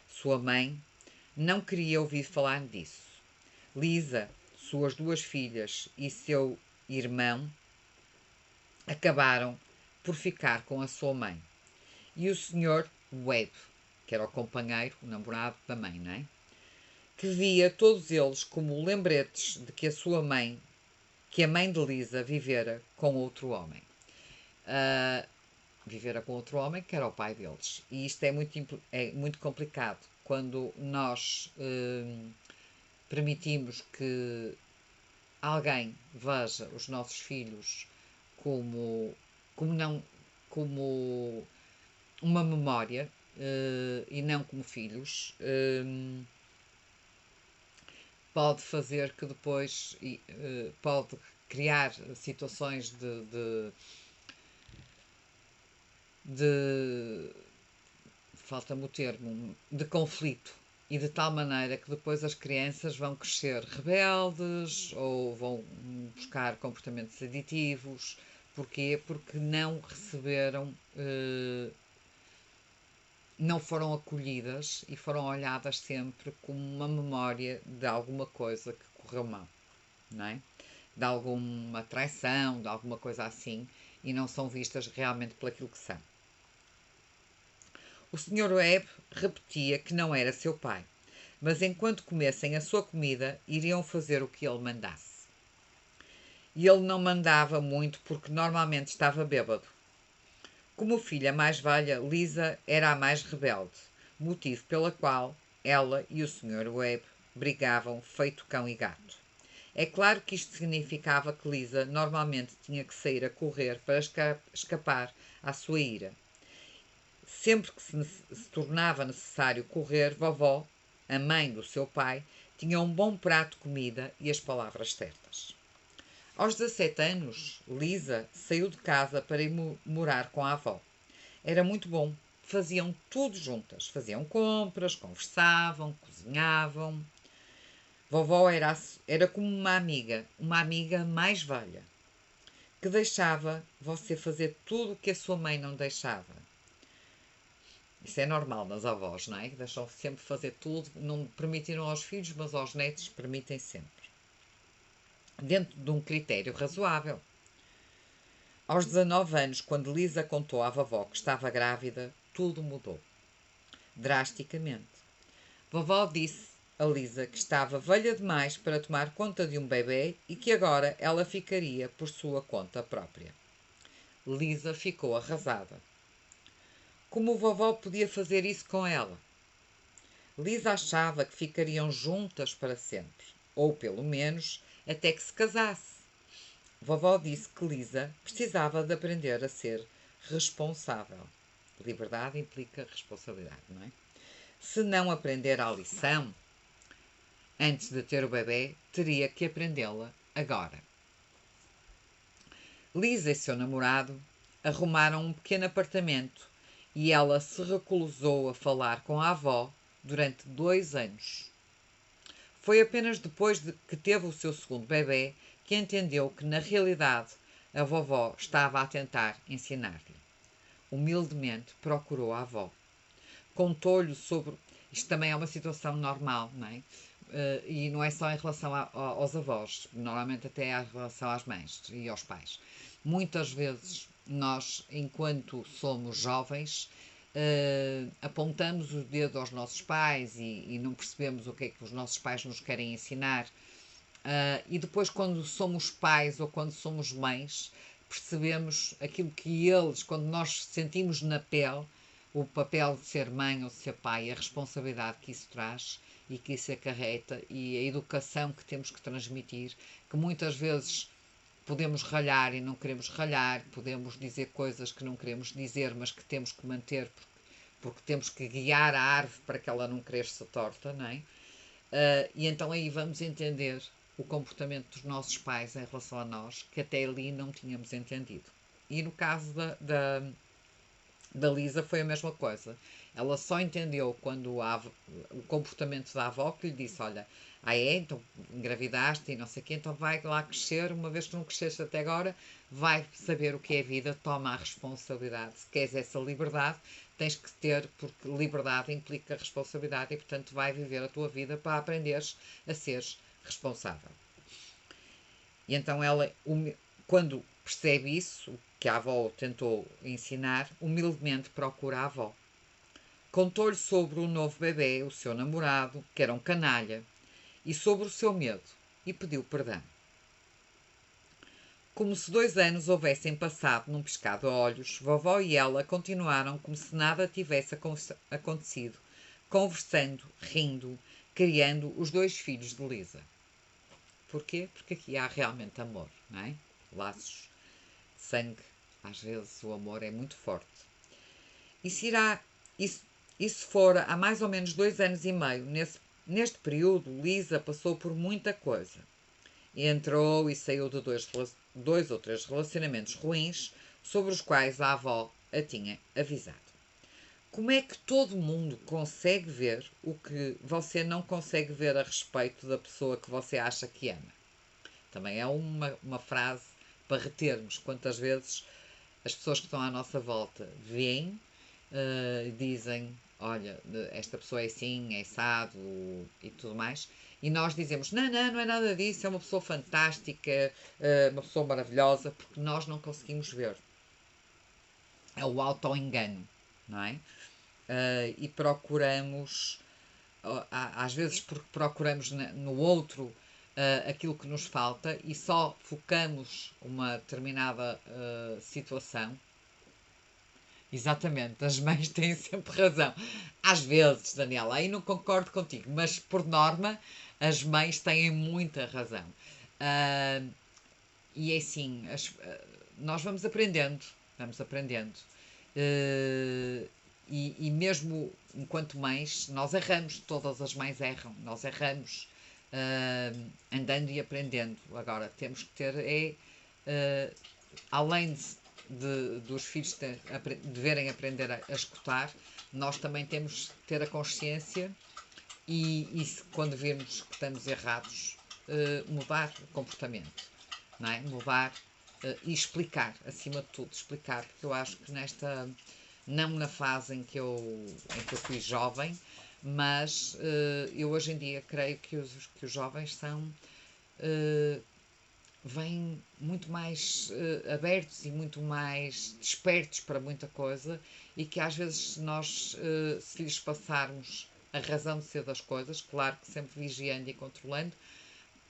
[SPEAKER 1] Sua mãe não queria ouvir falar disso. Lisa, suas 2 filhas e seu irmão acabaram por ficar com a sua mãe. E o Sr. Webb, que era o companheiro, o namorado da mãe, não é? Que via todos eles como lembretes de que a mãe de Lisa vivera com outro homem. Vivera com outro homem, que era o pai deles. E isto é muito complicado quando nós permitimos que alguém veja os nossos filhos como uma memória e não como filhos. Pode fazer que depois pode criar situações falta-me o termo, de conflito, e de tal maneira que depois as crianças vão crescer rebeldes ou vão buscar comportamentos aditivos. Porquê? Porque não receberam, não foram acolhidas e foram olhadas sempre como uma memória de alguma coisa que correu mal, não é? De alguma traição, de alguma coisa assim, e não são vistas realmente por aquilo que são. O Sr. Webb repetia que não era seu pai, mas enquanto comessem a sua comida, iriam fazer o que ele mandasse. E ele não mandava muito porque normalmente estava bêbado. Como filha mais velha, Lisa era a mais rebelde, motivo pela qual ela e o Sr. Webb brigavam feito cão e gato. É claro que isto significava que Lisa normalmente tinha que sair a correr para escapar à sua ira. Sempre que se tornava necessário correr, vovó, a mãe do seu pai, tinha um bom prato de comida e as palavras certas. Aos 17 anos, Lisa saiu de casa para ir morar com a avó. Era muito bom. Faziam tudo juntas. Faziam compras, conversavam, cozinhavam. Vovó era como uma amiga mais velha, que deixava você fazer tudo o que a sua mãe não deixava. Isso é normal nas avós, não é? Que deixam sempre fazer tudo, não permitiram aos filhos, mas aos netos permitem sempre. Dentro de um critério razoável. Aos 19 anos, quando Lisa contou à vovó que estava grávida, tudo mudou. Drasticamente. Vovó disse a Lisa que estava velha demais para tomar conta de um bebê e que agora ela ficaria por sua conta própria. Lisa ficou arrasada. Como vovó podia fazer isso com ela? Lisa achava que ficariam juntas para sempre, ou pelo menos até que se casasse. Vovó disse que Lisa precisava de aprender a ser responsável. Liberdade implica responsabilidade, não é? Se não aprender a lição antes de ter o bebê, teria que aprendê-la agora. Lisa e seu namorado arrumaram um pequeno apartamento e ela se recusou a falar com a avó durante 2 anos. Foi apenas depois de que teve o seu segundo bebê que entendeu que, na realidade, a vovó estava a tentar ensinar-lhe. Humildemente procurou a avó. Contou-lhe sobre. Isto também é uma situação normal, não é? E não é só em relação aos avós, normalmente até em relação às mães e aos pais. Muitas vezes nós, enquanto somos jovens, apontamos o dedo aos nossos pais e não percebemos o que é que os nossos pais nos querem ensinar. E depois, quando somos pais ou quando somos mães, percebemos aquilo que eles, quando nós sentimos na pele o papel de ser mãe ou de ser pai, a responsabilidade que isso traz e que isso acarreta e a educação que temos que transmitir, que muitas vezes podemos ralhar e não queremos ralhar, podemos dizer coisas que não queremos dizer, mas que temos que manter porque temos que guiar a árvore para que ela não cresça torta, não é? E então aí vamos entender o comportamento dos nossos pais em relação a nós, que até ali não tínhamos entendido. E no caso da Lisa foi a mesma coisa. Ela só entendeu quando o comportamento da avó que lhe disse, olha, então engravidaste e não sei o quê, então vai lá crescer, uma vez que não cresceste até agora, vai saber o que é vida, toma a responsabilidade. Se queres essa liberdade, tens que ter, porque liberdade implica responsabilidade e, portanto, vai viver a tua vida para aprenderes a seres responsável. E então ela, quando percebe isso, que a avó tentou ensinar, humildemente procura a avó. Contou-lhe sobre o novo bebê, o seu namorado, que era um canalha, e sobre o seu medo, e pediu perdão. Como se 2 anos houvessem passado num piscar de olhos, vovó e ela continuaram como se nada tivesse acontecido, conversando, rindo, criando os 2 filhos de Lisa. Porquê? Porque aqui há realmente amor, não é? Laços de sangue. Às vezes o amor é muito forte. Isso fora há mais ou menos 2 anos e meio. Neste período, Lisa passou por muita coisa. Entrou e saiu de 2 ou 3 relacionamentos ruins sobre os quais a avó a tinha avisado. Como é que todo mundo consegue ver o que você não consegue ver a respeito da pessoa que você acha que ama? Também é uma frase para retermos. Quantas vezes as pessoas que estão à nossa volta veem e dizem, olha, esta pessoa é assim, é assado e tudo mais, e nós dizemos, não é nada disso, é uma pessoa fantástica, uma pessoa maravilhosa, porque nós não conseguimos ver. É o auto-engano, não é? E procuramos, às vezes porque procuramos no outro aquilo que nos falta e só focamos uma determinada situação. Exatamente, as mães têm sempre razão. Às vezes, Daniela, aí não concordo contigo, mas por norma as mães têm muita razão. E é assim, nós vamos aprendendo, vamos aprendendo. E mesmo enquanto mães, nós erramos, todas as mães erram, nós erramos andando e aprendendo. Agora, temos que ter, além dos filhos deverem aprender a escutar, nós também temos que ter a consciência e quando vemos que estamos errados, mudar o comportamento, não é? Mudar e explicar, acima de tudo, explicar, porque eu acho que não na fase em que eu fui jovem, mas eu hoje em dia creio que os jovens são vêm muito mais abertos e muito mais despertos para muita coisa, e que às vezes nós, se lhes passarmos a razão de ser das coisas, claro que sempre vigiando e controlando,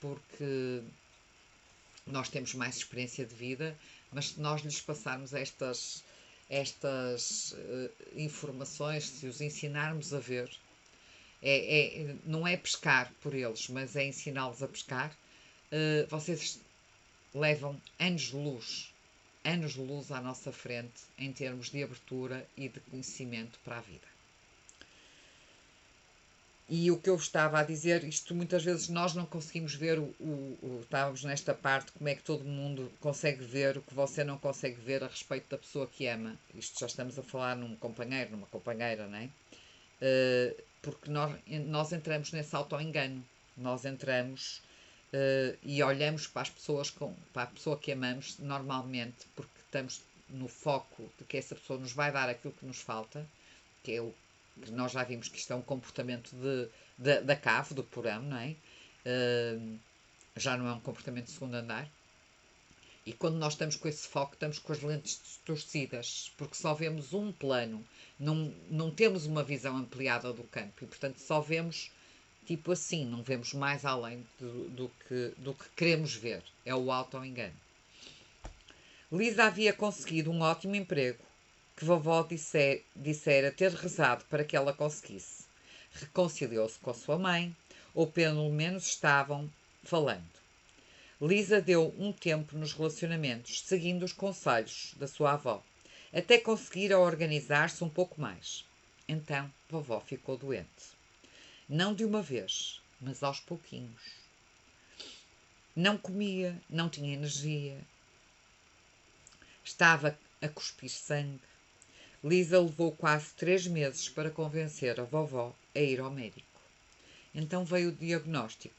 [SPEAKER 1] porque nós temos mais experiência de vida, mas se nós lhes passarmos estas informações, se os ensinarmos a ver, não é pescar por eles, mas é ensiná-los a pescar, vocês levam anos de luz à nossa frente em termos de abertura e de conhecimento para a vida. E o que eu estava a dizer, isto muitas vezes nós não conseguimos ver, estávamos nesta parte, como é que todo mundo consegue ver o que você não consegue ver a respeito da pessoa que ama. Isto já estamos a falar num companheiro, numa companheira, não é? Porque nós entramos nesse auto-engano. Nós entramos e olhamos para as pessoas, para a pessoa que amamos, normalmente, porque estamos no foco de que essa pessoa nos vai dar aquilo que nos falta, que é o que nós já vimos que isto é um comportamento da cave, do porão, não é? Já não é um comportamento de segundo andar. E quando nós estamos com esse foco, estamos com as lentes distorcidas, porque só vemos um plano, não temos uma visão ampliada do campo, e portanto só vemos tipo assim, não vemos mais além do que queremos ver. É o auto-engano. Lisa havia conseguido um ótimo emprego, que vovó dissera ter rezado para que ela conseguisse. Reconciliou-se com a sua mãe, ou pelo menos estavam falando. Lisa deu um tempo nos relacionamentos, seguindo os conselhos da sua avó, até conseguir organizar-se um pouco mais. Então, vovó ficou doente. Não de uma vez, mas aos pouquinhos. Não comia, não tinha energia. Estava a cuspir sangue. Lisa levou quase 3 meses para convencer a vovó a ir ao médico. Então veio o diagnóstico.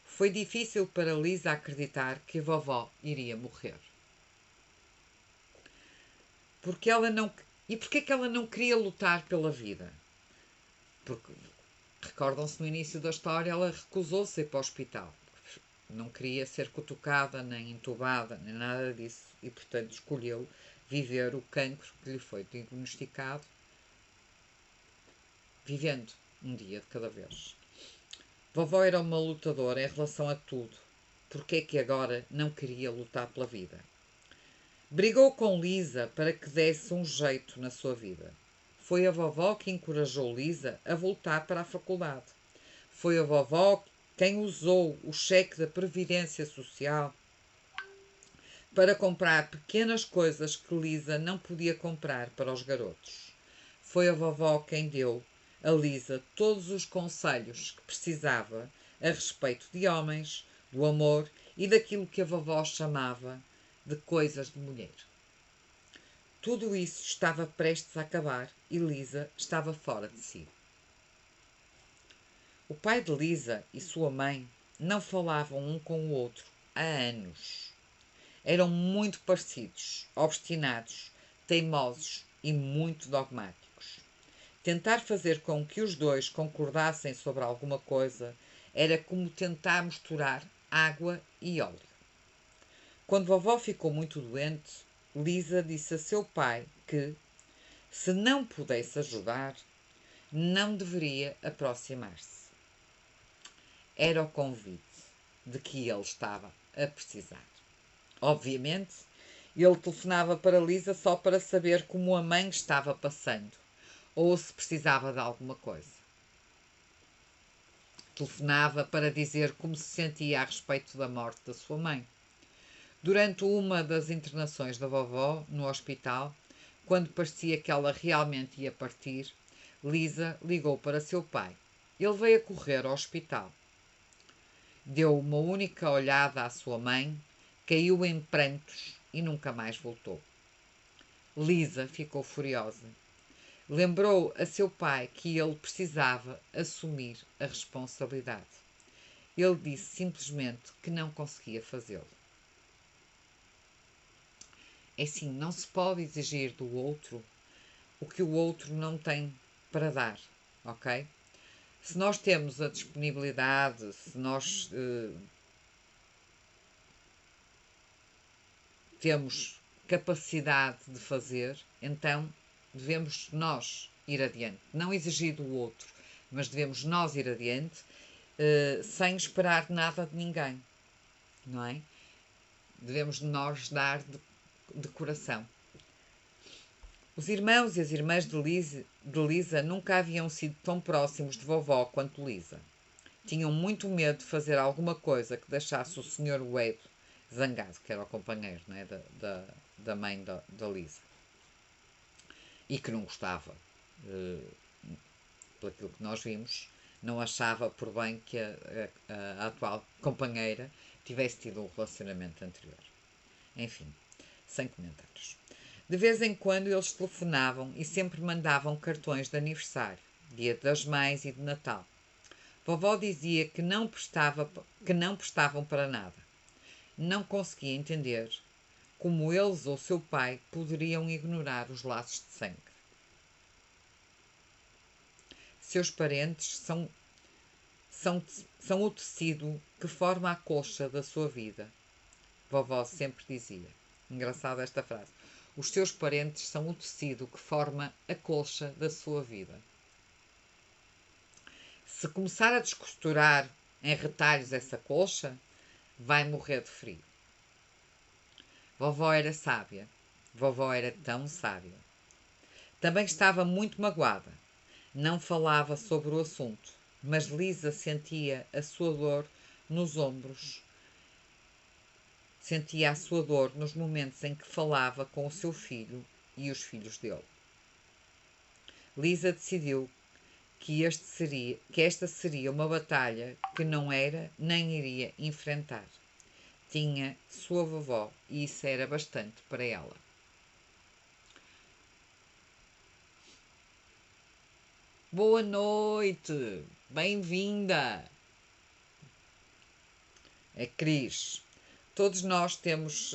[SPEAKER 1] Foi difícil para Lisa acreditar que a vovó iria morrer. E porquê que ela não queria lutar pela vida? Porque, recordam-se, no início da história, ela recusou-se a ir para o hospital. Não queria ser cutucada, nem entubada, nem nada disso. E, portanto, escolheu viver o cancro que lhe foi diagnosticado, vivendo um dia de cada vez. Vovó era uma lutadora em relação a tudo. Porque é que agora não queria lutar pela vida? Brigou com Lisa para que desse um jeito na sua vida. Foi a vovó que encorajou Lisa a voltar para a faculdade. Foi a vovó quem usou o cheque da Previdência Social para comprar pequenas coisas que Lisa não podia comprar para os garotos. Foi a vovó quem deu a Lisa todos os conselhos que precisava a respeito de homens, do amor e daquilo que a vovó chamava de coisas de mulher. Tudo isso estava prestes a acabar e Lisa estava fora de si. O pai de Lisa e sua mãe não falavam um com o outro há anos. Eram muito parecidos, obstinados, teimosos e muito dogmáticos. Tentar fazer com que os dois concordassem sobre alguma coisa era como tentar misturar água e óleo. Quando vovó ficou muito doente, Lisa disse a seu pai que, se não pudesse ajudar, não deveria aproximar-se. Era o convite de que ele estava a precisar. Obviamente, ele telefonava para Lisa só para saber como a mãe estava passando ou se precisava de alguma coisa. Telefonava para dizer como se sentia a respeito da morte da sua mãe. Durante uma das internações da vovó no hospital, quando parecia que ela realmente ia partir, Lisa ligou para seu pai. Ele veio a correr ao hospital. Deu uma única olhada à sua mãe, caiu em prantos e nunca mais voltou. Lisa ficou furiosa. Lembrou a seu pai que ele precisava assumir a responsabilidade. Ele disse simplesmente que não conseguia fazê-lo. É assim, não se pode exigir do outro o que o outro não tem para dar, ok? Se nós temos a disponibilidade, se nós temos capacidade de fazer, então devemos nós ir adiante. Não exigir do outro, mas devemos nós ir adiante sem esperar nada de ninguém, não é? Devemos nós dar de coração. Os irmãos e as irmãs de Lisa nunca haviam sido tão próximos de vovó quanto Lisa. Tinham muito medo de fazer alguma coisa que deixasse o Sr. Wade zangado, que era o companheiro, não é? da mãe da Lisa. E que não gostava, pelo que nós vimos, não achava por bem que a atual companheira tivesse tido um relacionamento anterior. Enfim, sem comentários. De vez em quando eles telefonavam e sempre mandavam cartões de aniversário, Dia das Mães e de Natal. Vovó dizia que não prestavam para nada. Não conseguia entender como eles ou seu pai poderiam ignorar os laços de sangue. Seus parentes são o tecido que forma a colcha da sua vida. Vovó sempre dizia. Engraçada esta frase. Os seus parentes são o tecido que forma a colcha da sua vida. Se começar a descosturar em retalhos essa colcha, vai morrer de frio. Vovó era sábia. Vovó era tão sábia. Também estava muito magoada. Não falava sobre o assunto, mas Lisa sentia a sua dor nos ombros. Sentia a sua dor nos momentos em que falava com o seu filho e os filhos dele. Lisa decidiu que esta seria uma batalha que não era nem iria enfrentar. Tinha sua vovó e isso era bastante para ela. Boa noite! Bem-vinda! É Cris. Todos nós temos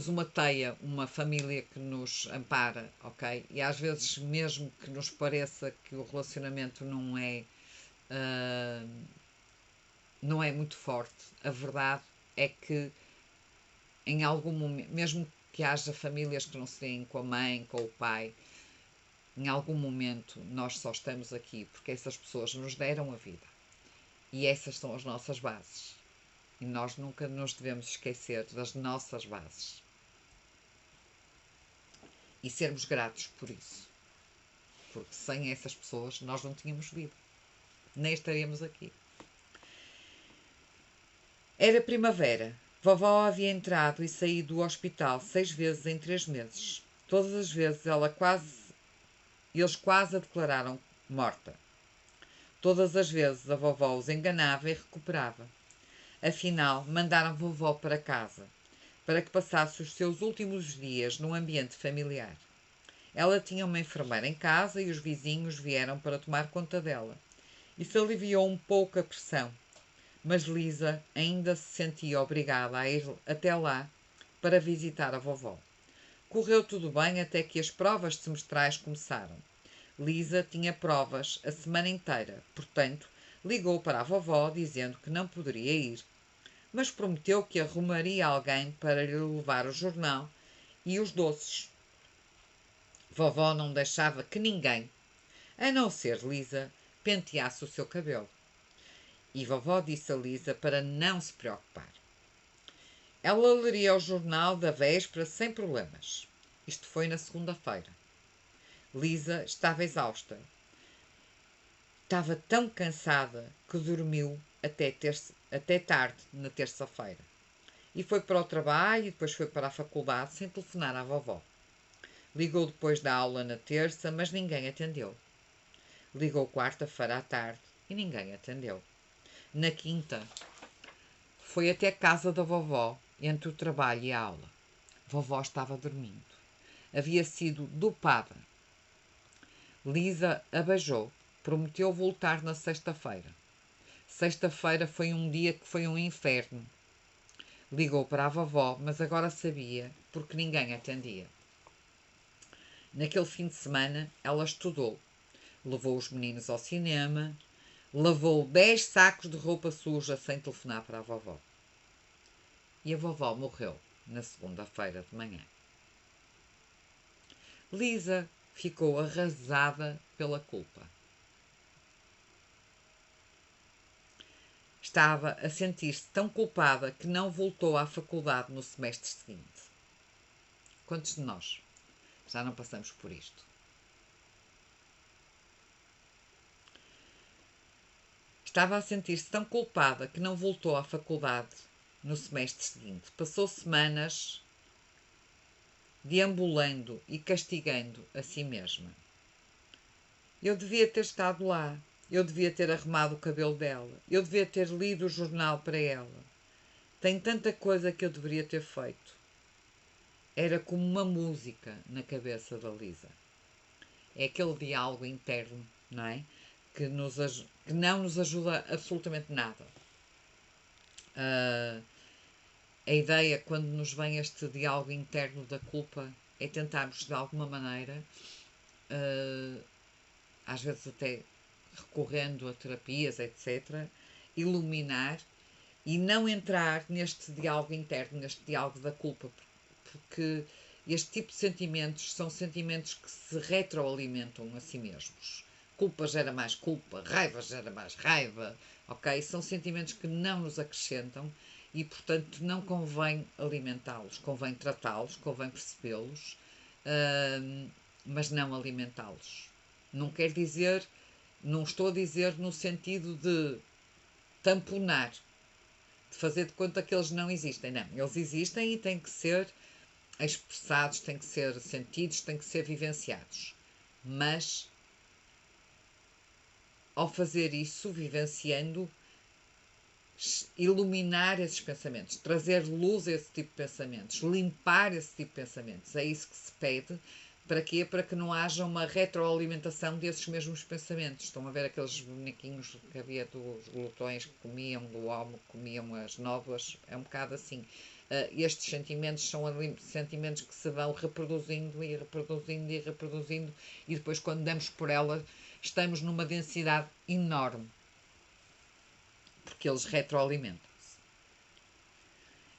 [SPEAKER 1] uma teia, uma família que nos ampara, ok? E às vezes, mesmo que nos pareça que o relacionamento não é muito forte, a verdade é que em algum momento, mesmo que haja famílias que não se deem com a mãe, com o pai, em algum momento nós só estamos aqui porque essas pessoas nos deram a vida. E essas são as nossas bases. E nós nunca nos devemos esquecer das nossas bases. E sermos gratos por isso. Porque sem essas pessoas nós não tínhamos vida. Nem estaríamos aqui. Era primavera. Vovó havia entrado e saído do hospital 6 vezes em 3 meses. Todas as vezes eles quase a declararam morta. Todas as vezes a vovó os enganava e recuperava. Afinal, mandaram vovó para casa, para que passasse os seus últimos dias num ambiente familiar. Ela tinha uma enfermeira em casa e os vizinhos vieram para tomar conta dela. Isso aliviou um pouco a pressão, mas Lisa ainda se sentia obrigada a ir até lá para visitar a vovó. Correu tudo bem até que as provas semestrais começaram. Lisa tinha provas a semana inteira, portanto, ligou para a vovó dizendo que não poderia ir, mas prometeu que arrumaria alguém para lhe levar o jornal e os doces. Vovó não deixava que ninguém, a não ser Lisa, penteasse o seu cabelo. E vovó disse a Lisa para não se preocupar. Ela leria o jornal da véspera sem problemas. Isto foi na segunda-feira. Lisa estava exausta. Estava tão cansada que dormiu até tarde na terça-feira. E foi para o trabalho e depois foi para a faculdade sem telefonar à vovó. Ligou depois da aula na terça, mas ninguém atendeu. Ligou quarta-feira à tarde e ninguém atendeu. Na quinta, foi até a casa da vovó, entre o trabalho e a aula. Vovó estava dormindo. Havia sido dopada. Lisa a beijou. Prometeu voltar na sexta-feira. Sexta-feira foi um dia que foi um inferno. Ligou para a vovó, mas agora sabia, porque ninguém atendia. Naquele fim de semana, ela estudou, levou os meninos ao cinema, lavou 10 sacos de roupa suja sem telefonar para a vovó. E a vovó morreu na segunda-feira de manhã. Lisa ficou arrasada pela culpa. Estava a sentir-se tão culpada que não voltou à faculdade no semestre seguinte. Quantos de nós já não passamos por isto? Estava a sentir-se tão culpada que não voltou à faculdade no semestre seguinte. Passou semanas deambulando e castigando a si mesma. Eu devia ter estado lá. Eu devia ter arrumado o cabelo dela. Eu devia ter lido o jornal para ela. Tem tanta coisa que eu deveria ter feito. Era como uma música na cabeça da Lisa. É aquele diálogo interno, não é? Que não nos ajuda absolutamente nada. A ideia, quando nos vem este diálogo interno da culpa, é tentarmos, de alguma maneira, às vezes até recorrendo a terapias, etc., iluminar e não entrar neste diálogo interno, neste diálogo da culpa, porque este tipo de sentimentos são sentimentos que se retroalimentam a si mesmos. Culpa gera mais culpa, raiva gera mais raiva, ok? São sentimentos que não nos acrescentam e, portanto, não convém alimentá-los, convém tratá-los, convém percebê-los, mas não alimentá-los. Não quer dizer, não estou a dizer no sentido de tamponar, de fazer de conta que eles não existem. Não, eles existem e têm que ser expressados, têm que ser sentidos, têm que ser vivenciados. Mas, ao fazer isso, vivenciando, iluminar esses pensamentos, trazer luz a esse tipo de pensamentos, limpar esse tipo de pensamentos. É isso que se pede. Para quê? Para que não haja uma retroalimentação desses mesmos pensamentos. Estão a ver aqueles bonequinhos que havia dos glutões que comiam, do homo que comiam as nódoas? É um bocado assim. Estes sentimentos são sentimentos que se vão reproduzindo e reproduzindo e reproduzindo, e depois, quando damos por elas, estamos numa densidade enorme, porque eles retroalimentam-se.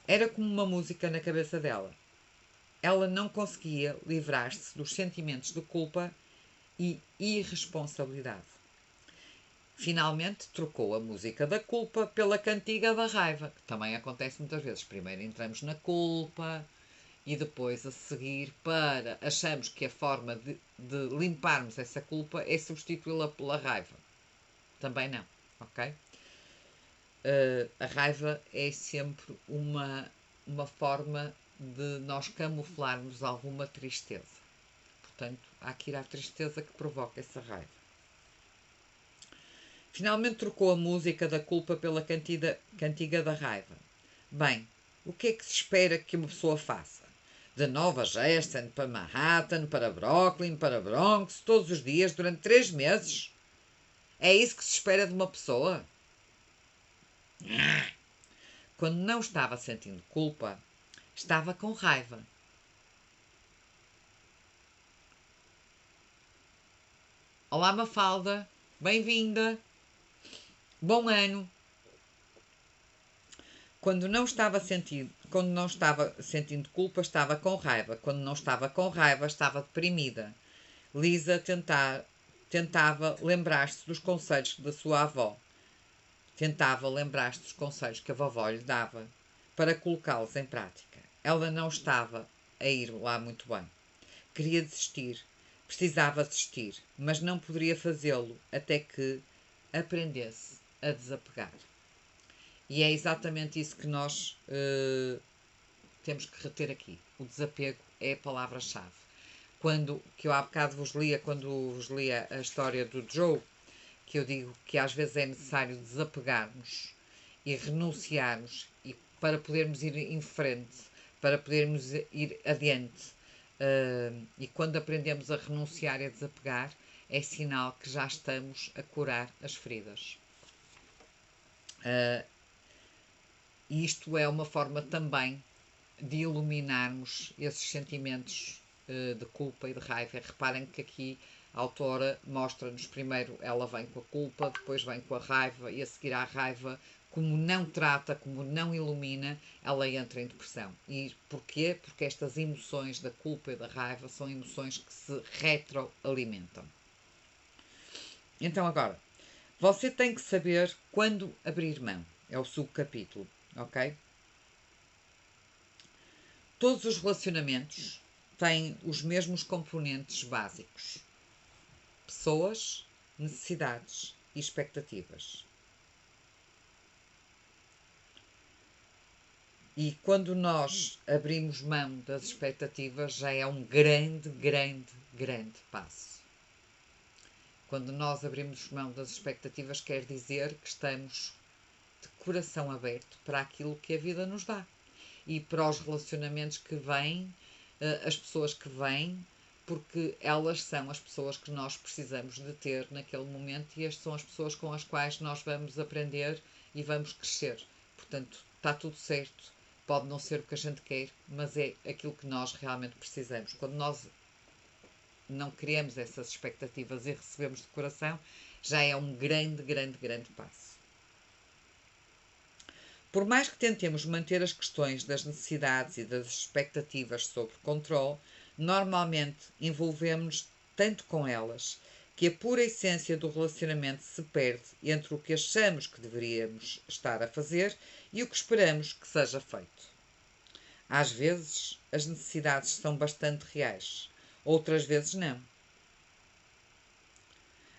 [SPEAKER 1] Era como uma música na cabeça dela. Ela não conseguia livrar-se dos sentimentos de culpa e irresponsabilidade. Finalmente trocou a música da culpa pela cantiga da raiva, que também acontece muitas vezes. Primeiro entramos na culpa e depois, a seguir, achamos que a forma de limparmos essa culpa é substituí-la pela raiva. Também não, ok? A raiva é sempre uma forma de nós camuflarmos alguma tristeza. Portanto, há que ir à tristeza que provoca essa raiva. Finalmente trocou a música da culpa pela cantiga da raiva. Bem, o que é que se espera que uma pessoa faça? De Nova Jersey para Manhattan, para Brooklyn, para Bronx, todos os dias, durante 3 meses? É isso que se espera de uma pessoa? Quando não estava sentindo culpa, estava com raiva. Olá, Mafalda, bem-vinda, bom ano. Quando não estava sentindo culpa, estava com raiva. Quando não estava com raiva, estava deprimida. Lisa tentava lembrar-se dos conselhos da sua avó. Tentava lembrar-se dos conselhos que a vovó lhe dava para colocá-los em prática. Ela não estava a ir lá muito bem. Queria desistir. Precisava desistir, mas não poderia fazê-lo até que aprendesse a desapegar. E é exatamente isso que nós temos que reter aqui. O desapego é a palavra-chave. Que eu há bocado quando vos lia a história do Joe, que eu digo que às vezes é necessário desapegarmos e renunciarmos para podermos ir em frente, para podermos ir adiante. E quando aprendemos a renunciar e a desapegar, é sinal que já estamos a curar as feridas. E isto é uma forma também de iluminarmos esses sentimentos de culpa e de raiva. Reparem que aqui a autora mostra-nos primeiro, ela vem com a culpa, depois vem com a raiva, e a seguir à raiva, como não trata, como não ilumina, ela entra em depressão. E porquê? Porque estas emoções da culpa e da raiva são emoções que se retroalimentam. Então agora, você tem que saber quando abrir mão. É o subcapítulo, ok? Todos os relacionamentos têm os mesmos componentes básicos: pessoas, necessidades e expectativas. E quando nós abrimos mão das expectativas, já é um grande, grande, grande passo. Quando nós abrimos mão das expectativas, quer dizer que estamos de coração aberto para aquilo que a vida nos dá. E para os relacionamentos que vêm, as pessoas que vêm, porque elas são as pessoas que nós precisamos de ter naquele momento e estas são as pessoas com as quais nós vamos aprender e vamos crescer. Portanto, está tudo certo. Pode não ser o que a gente quer, mas é aquilo que nós realmente precisamos. Quando nós não criamos essas expectativas e recebemos de coração, já é um grande, grande, grande passo. Por mais que tentemos manter as questões das necessidades e das expectativas sob controle, normalmente envolvemos-nos tanto com elas que a pura essência do relacionamento se perde entre o que achamos que deveríamos estar a fazer e o que esperamos que seja feito. Às vezes, as necessidades são bastante reais, outras vezes não.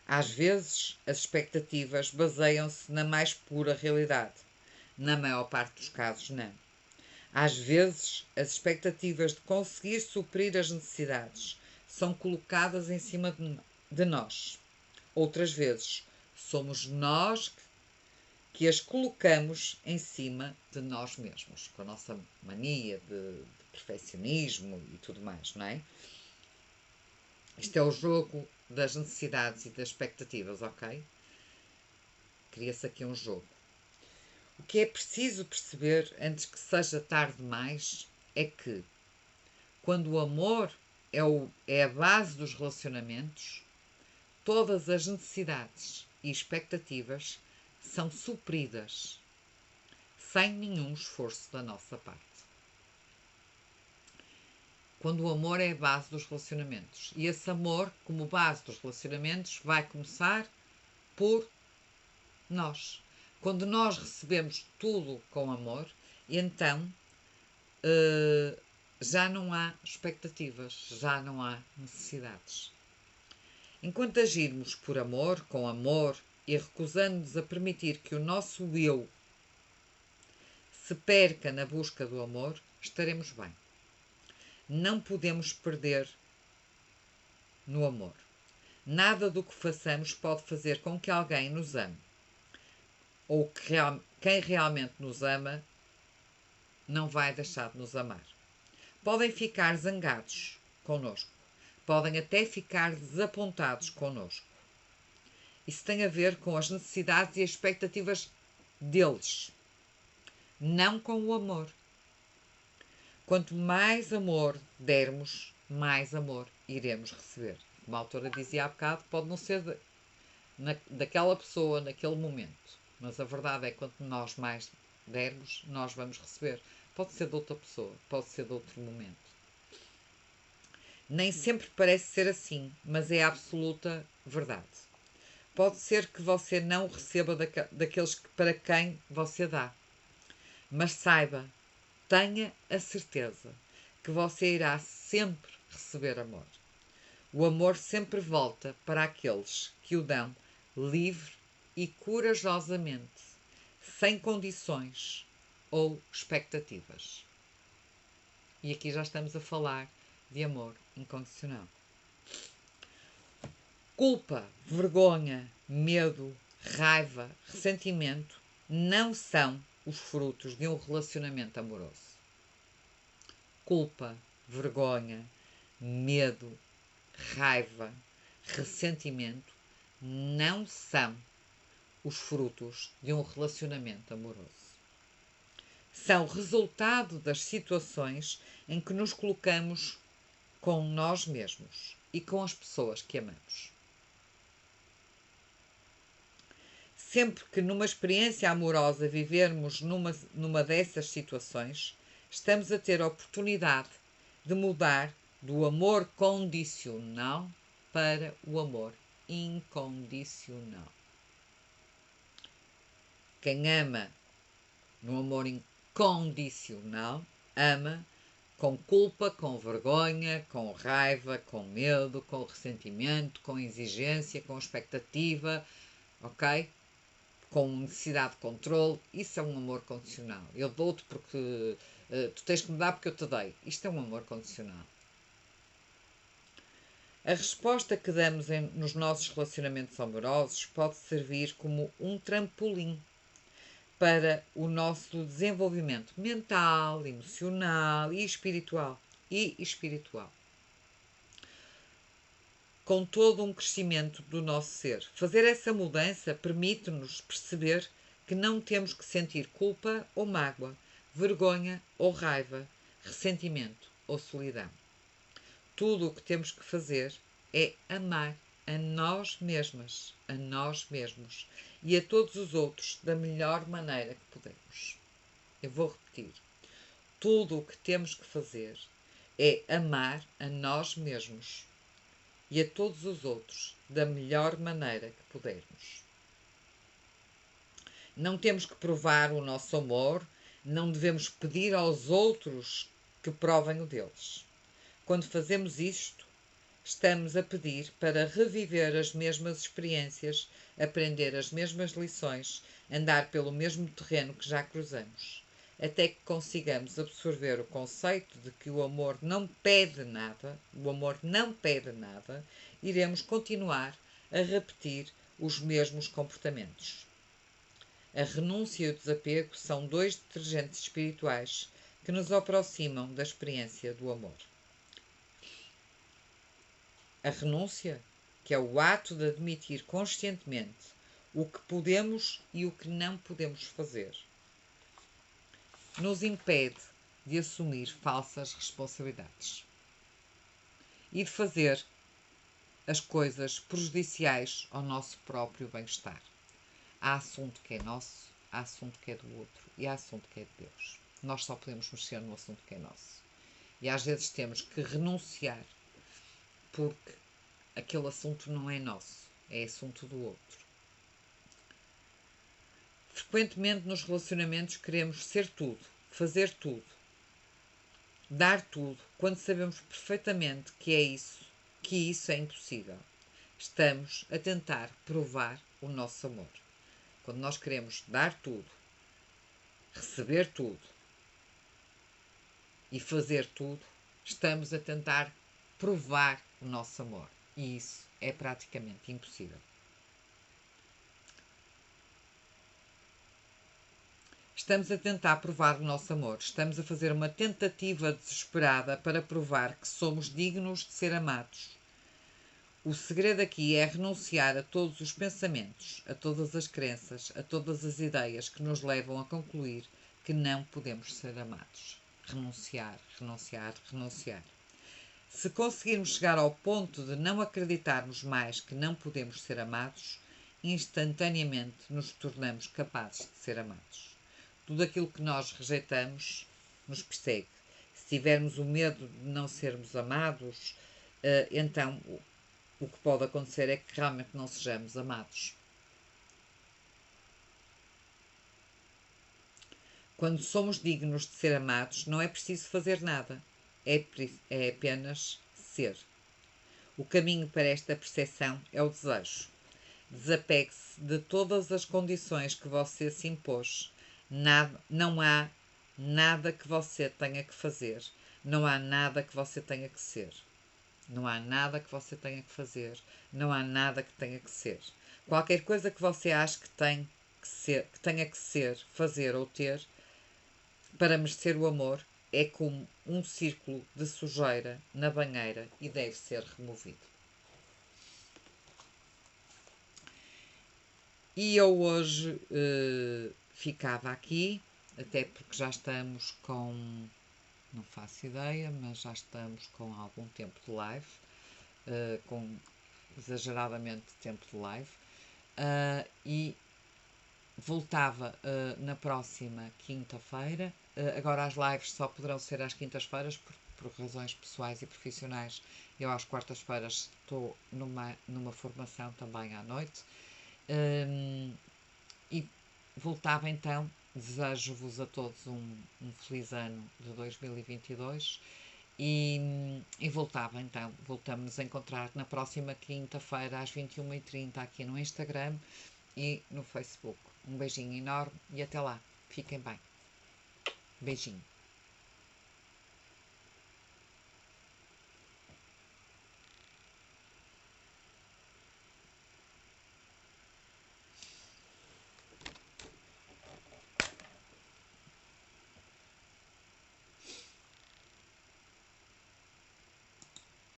[SPEAKER 1] Às vezes, as expectativas baseiam-se na mais pura realidade. Na maior parte dos casos, não. Às vezes, as expectativas de conseguir suprir as necessidades são colocadas em cima de nós. Outras vezes, somos nós que as colocamos em cima de nós mesmos, com a nossa mania de perfeccionismo e tudo mais, não é? Isto é o jogo das necessidades e das expectativas, ok? Cria-se aqui um jogo. O que é preciso perceber antes que seja tarde demais é que, quando o amor é a base dos relacionamentos, todas as necessidades e expectativas são supridas sem nenhum esforço da nossa parte. Quando o amor é a base dos relacionamentos. E esse amor, como base dos relacionamentos, vai começar por nós. Quando nós recebemos tudo com amor, então já não há expectativas, já não há necessidades. Enquanto agirmos por amor, com amor e recusando-nos a permitir que o nosso eu se perca na busca do amor, estaremos bem. Não podemos perder no amor. Nada do que façamos pode fazer com que alguém nos ame. Ou que quem realmente nos ama não vai deixar de nos amar. Podem ficar zangados connosco. Podem até ficar desapontados connosco. Isso tem a ver com as necessidades e as expectativas deles, não com o amor. Quanto mais amor dermos, mais amor iremos receber. Como a autora dizia há bocado, pode não ser daquela pessoa, naquele momento, mas a verdade é que quanto nós mais dermos, nós vamos receber. Pode ser de outra pessoa, pode ser de outro momento. Nem sempre parece ser assim, mas é a absoluta verdade. Pode ser que você não receba daqueles para quem você dá, mas saiba, tenha a certeza que você irá sempre receber amor. O amor sempre volta para aqueles que o dão livre e corajosamente, sem condições ou expectativas. E aqui já estamos a falar de amor incondicional. Culpa, vergonha, medo, raiva, ressentimento não são os frutos de um relacionamento amoroso. Culpa, vergonha, medo, raiva, ressentimento não são os frutos de um relacionamento amoroso. são resultado das situações em que nos colocamos com nós mesmos e com as pessoas que amamos. Sempre que numa experiência amorosa vivermos numa dessas situações, estamos a ter a oportunidade de mudar do amor condicional para o amor incondicional. Quem ama no amor incondicional, ama com culpa, com vergonha, com raiva, com medo, com ressentimento, com exigência, com expectativa, ok? Com necessidade de controle. Isso é um amor condicional. Eu dou-te porque tu tens que me dar porque eu te dei. Isto é um amor condicional. A resposta que damos nos nossos relacionamentos amorosos pode servir como um trampolim para o nosso desenvolvimento mental, emocional e espiritual. Com todo um crescimento do nosso ser. Fazer essa mudança permite-nos perceber que não temos que sentir culpa ou mágoa, vergonha ou raiva, ressentimento ou solidão. Tudo o que temos que fazer é amar a nós mesmas, a nós mesmos e a todos os outros da melhor maneira que podemos. Eu vou repetir. Tudo o que temos que fazer é amar a nós mesmos e a todos os outros da melhor maneira que pudermos. Não temos que provar o nosso amor, não devemos pedir aos outros que provem o deles. Quando fazemos isto, estamos a pedir para reviver as mesmas experiências, aprender as mesmas lições, andar pelo mesmo terreno que já cruzamos, até que consigamos absorver o conceito de que o amor não pede nada, iremos continuar a repetir os mesmos comportamentos. A renúncia e o desapego são dois detergentes espirituais que nos aproximam da experiência do amor. A renúncia, que é o ato de admitir conscientemente o que podemos e o que não podemos fazer, nos impede de assumir falsas responsabilidades e de fazer as coisas prejudiciais ao nosso próprio bem-estar. Há assunto que é nosso, há assunto que é do outro e há assunto que é de Deus. Nós só podemos mexer no assunto que é nosso. E às vezes temos que renunciar porque aquele assunto não é nosso, é assunto do outro. Frequentemente nos relacionamentos queremos ser tudo, fazer tudo, dar tudo, quando sabemos perfeitamente que isso é impossível. Estamos a tentar provar o nosso amor. Quando nós queremos dar tudo, receber tudo e fazer tudo, estamos a tentar provar o nosso amor. E isso é praticamente impossível. Estamos a tentar provar o nosso amor. Estamos a fazer uma tentativa desesperada para provar que somos dignos de ser amados. O segredo aqui é renunciar a todos os pensamentos, a todas as crenças, a todas as ideias que nos levam a concluir que não podemos ser amados. Renunciar, renunciar, renunciar. Se conseguirmos chegar ao ponto de não acreditarmos mais que não podemos ser amados, instantaneamente nos tornamos capazes de ser amados. Tudo aquilo que nós rejeitamos nos persegue. Se tivermos o medo de não sermos amados, então o que pode acontecer é que realmente não sejamos amados. Quando somos dignos de ser amados, não é preciso fazer nada. É apenas ser. O caminho para esta percepção é o desejo. Desapegue-se de todas as condições que você se impôs. Não há nada que você tenha que fazer. Não há nada que você tenha que ser. Não há nada que você tenha que fazer. Não há nada que tenha que ser. Qualquer coisa que você ache que tenha que ser, fazer ou ter para merecer o amor é como um círculo de sujeira na banheira e deve ser removido. E eu hoje ficava aqui até porque já estamos com, não faço ideia, mas já estamos com algum tempo de live, com exageradamente tempo de live, e voltava na próxima quinta-feira. Agora as lives só poderão ser às quintas-feiras por razões pessoais e profissionais. Eu às quartas-feiras estou numa formação também à noite. E voltava então, desejo-vos a todos um feliz ano de 2022 e voltava então, voltamos a encontrar na próxima quinta-feira às 21h30 aqui no Instagram e no Facebook. Um beijinho enorme e até lá. Fiquem bem. Beijinho.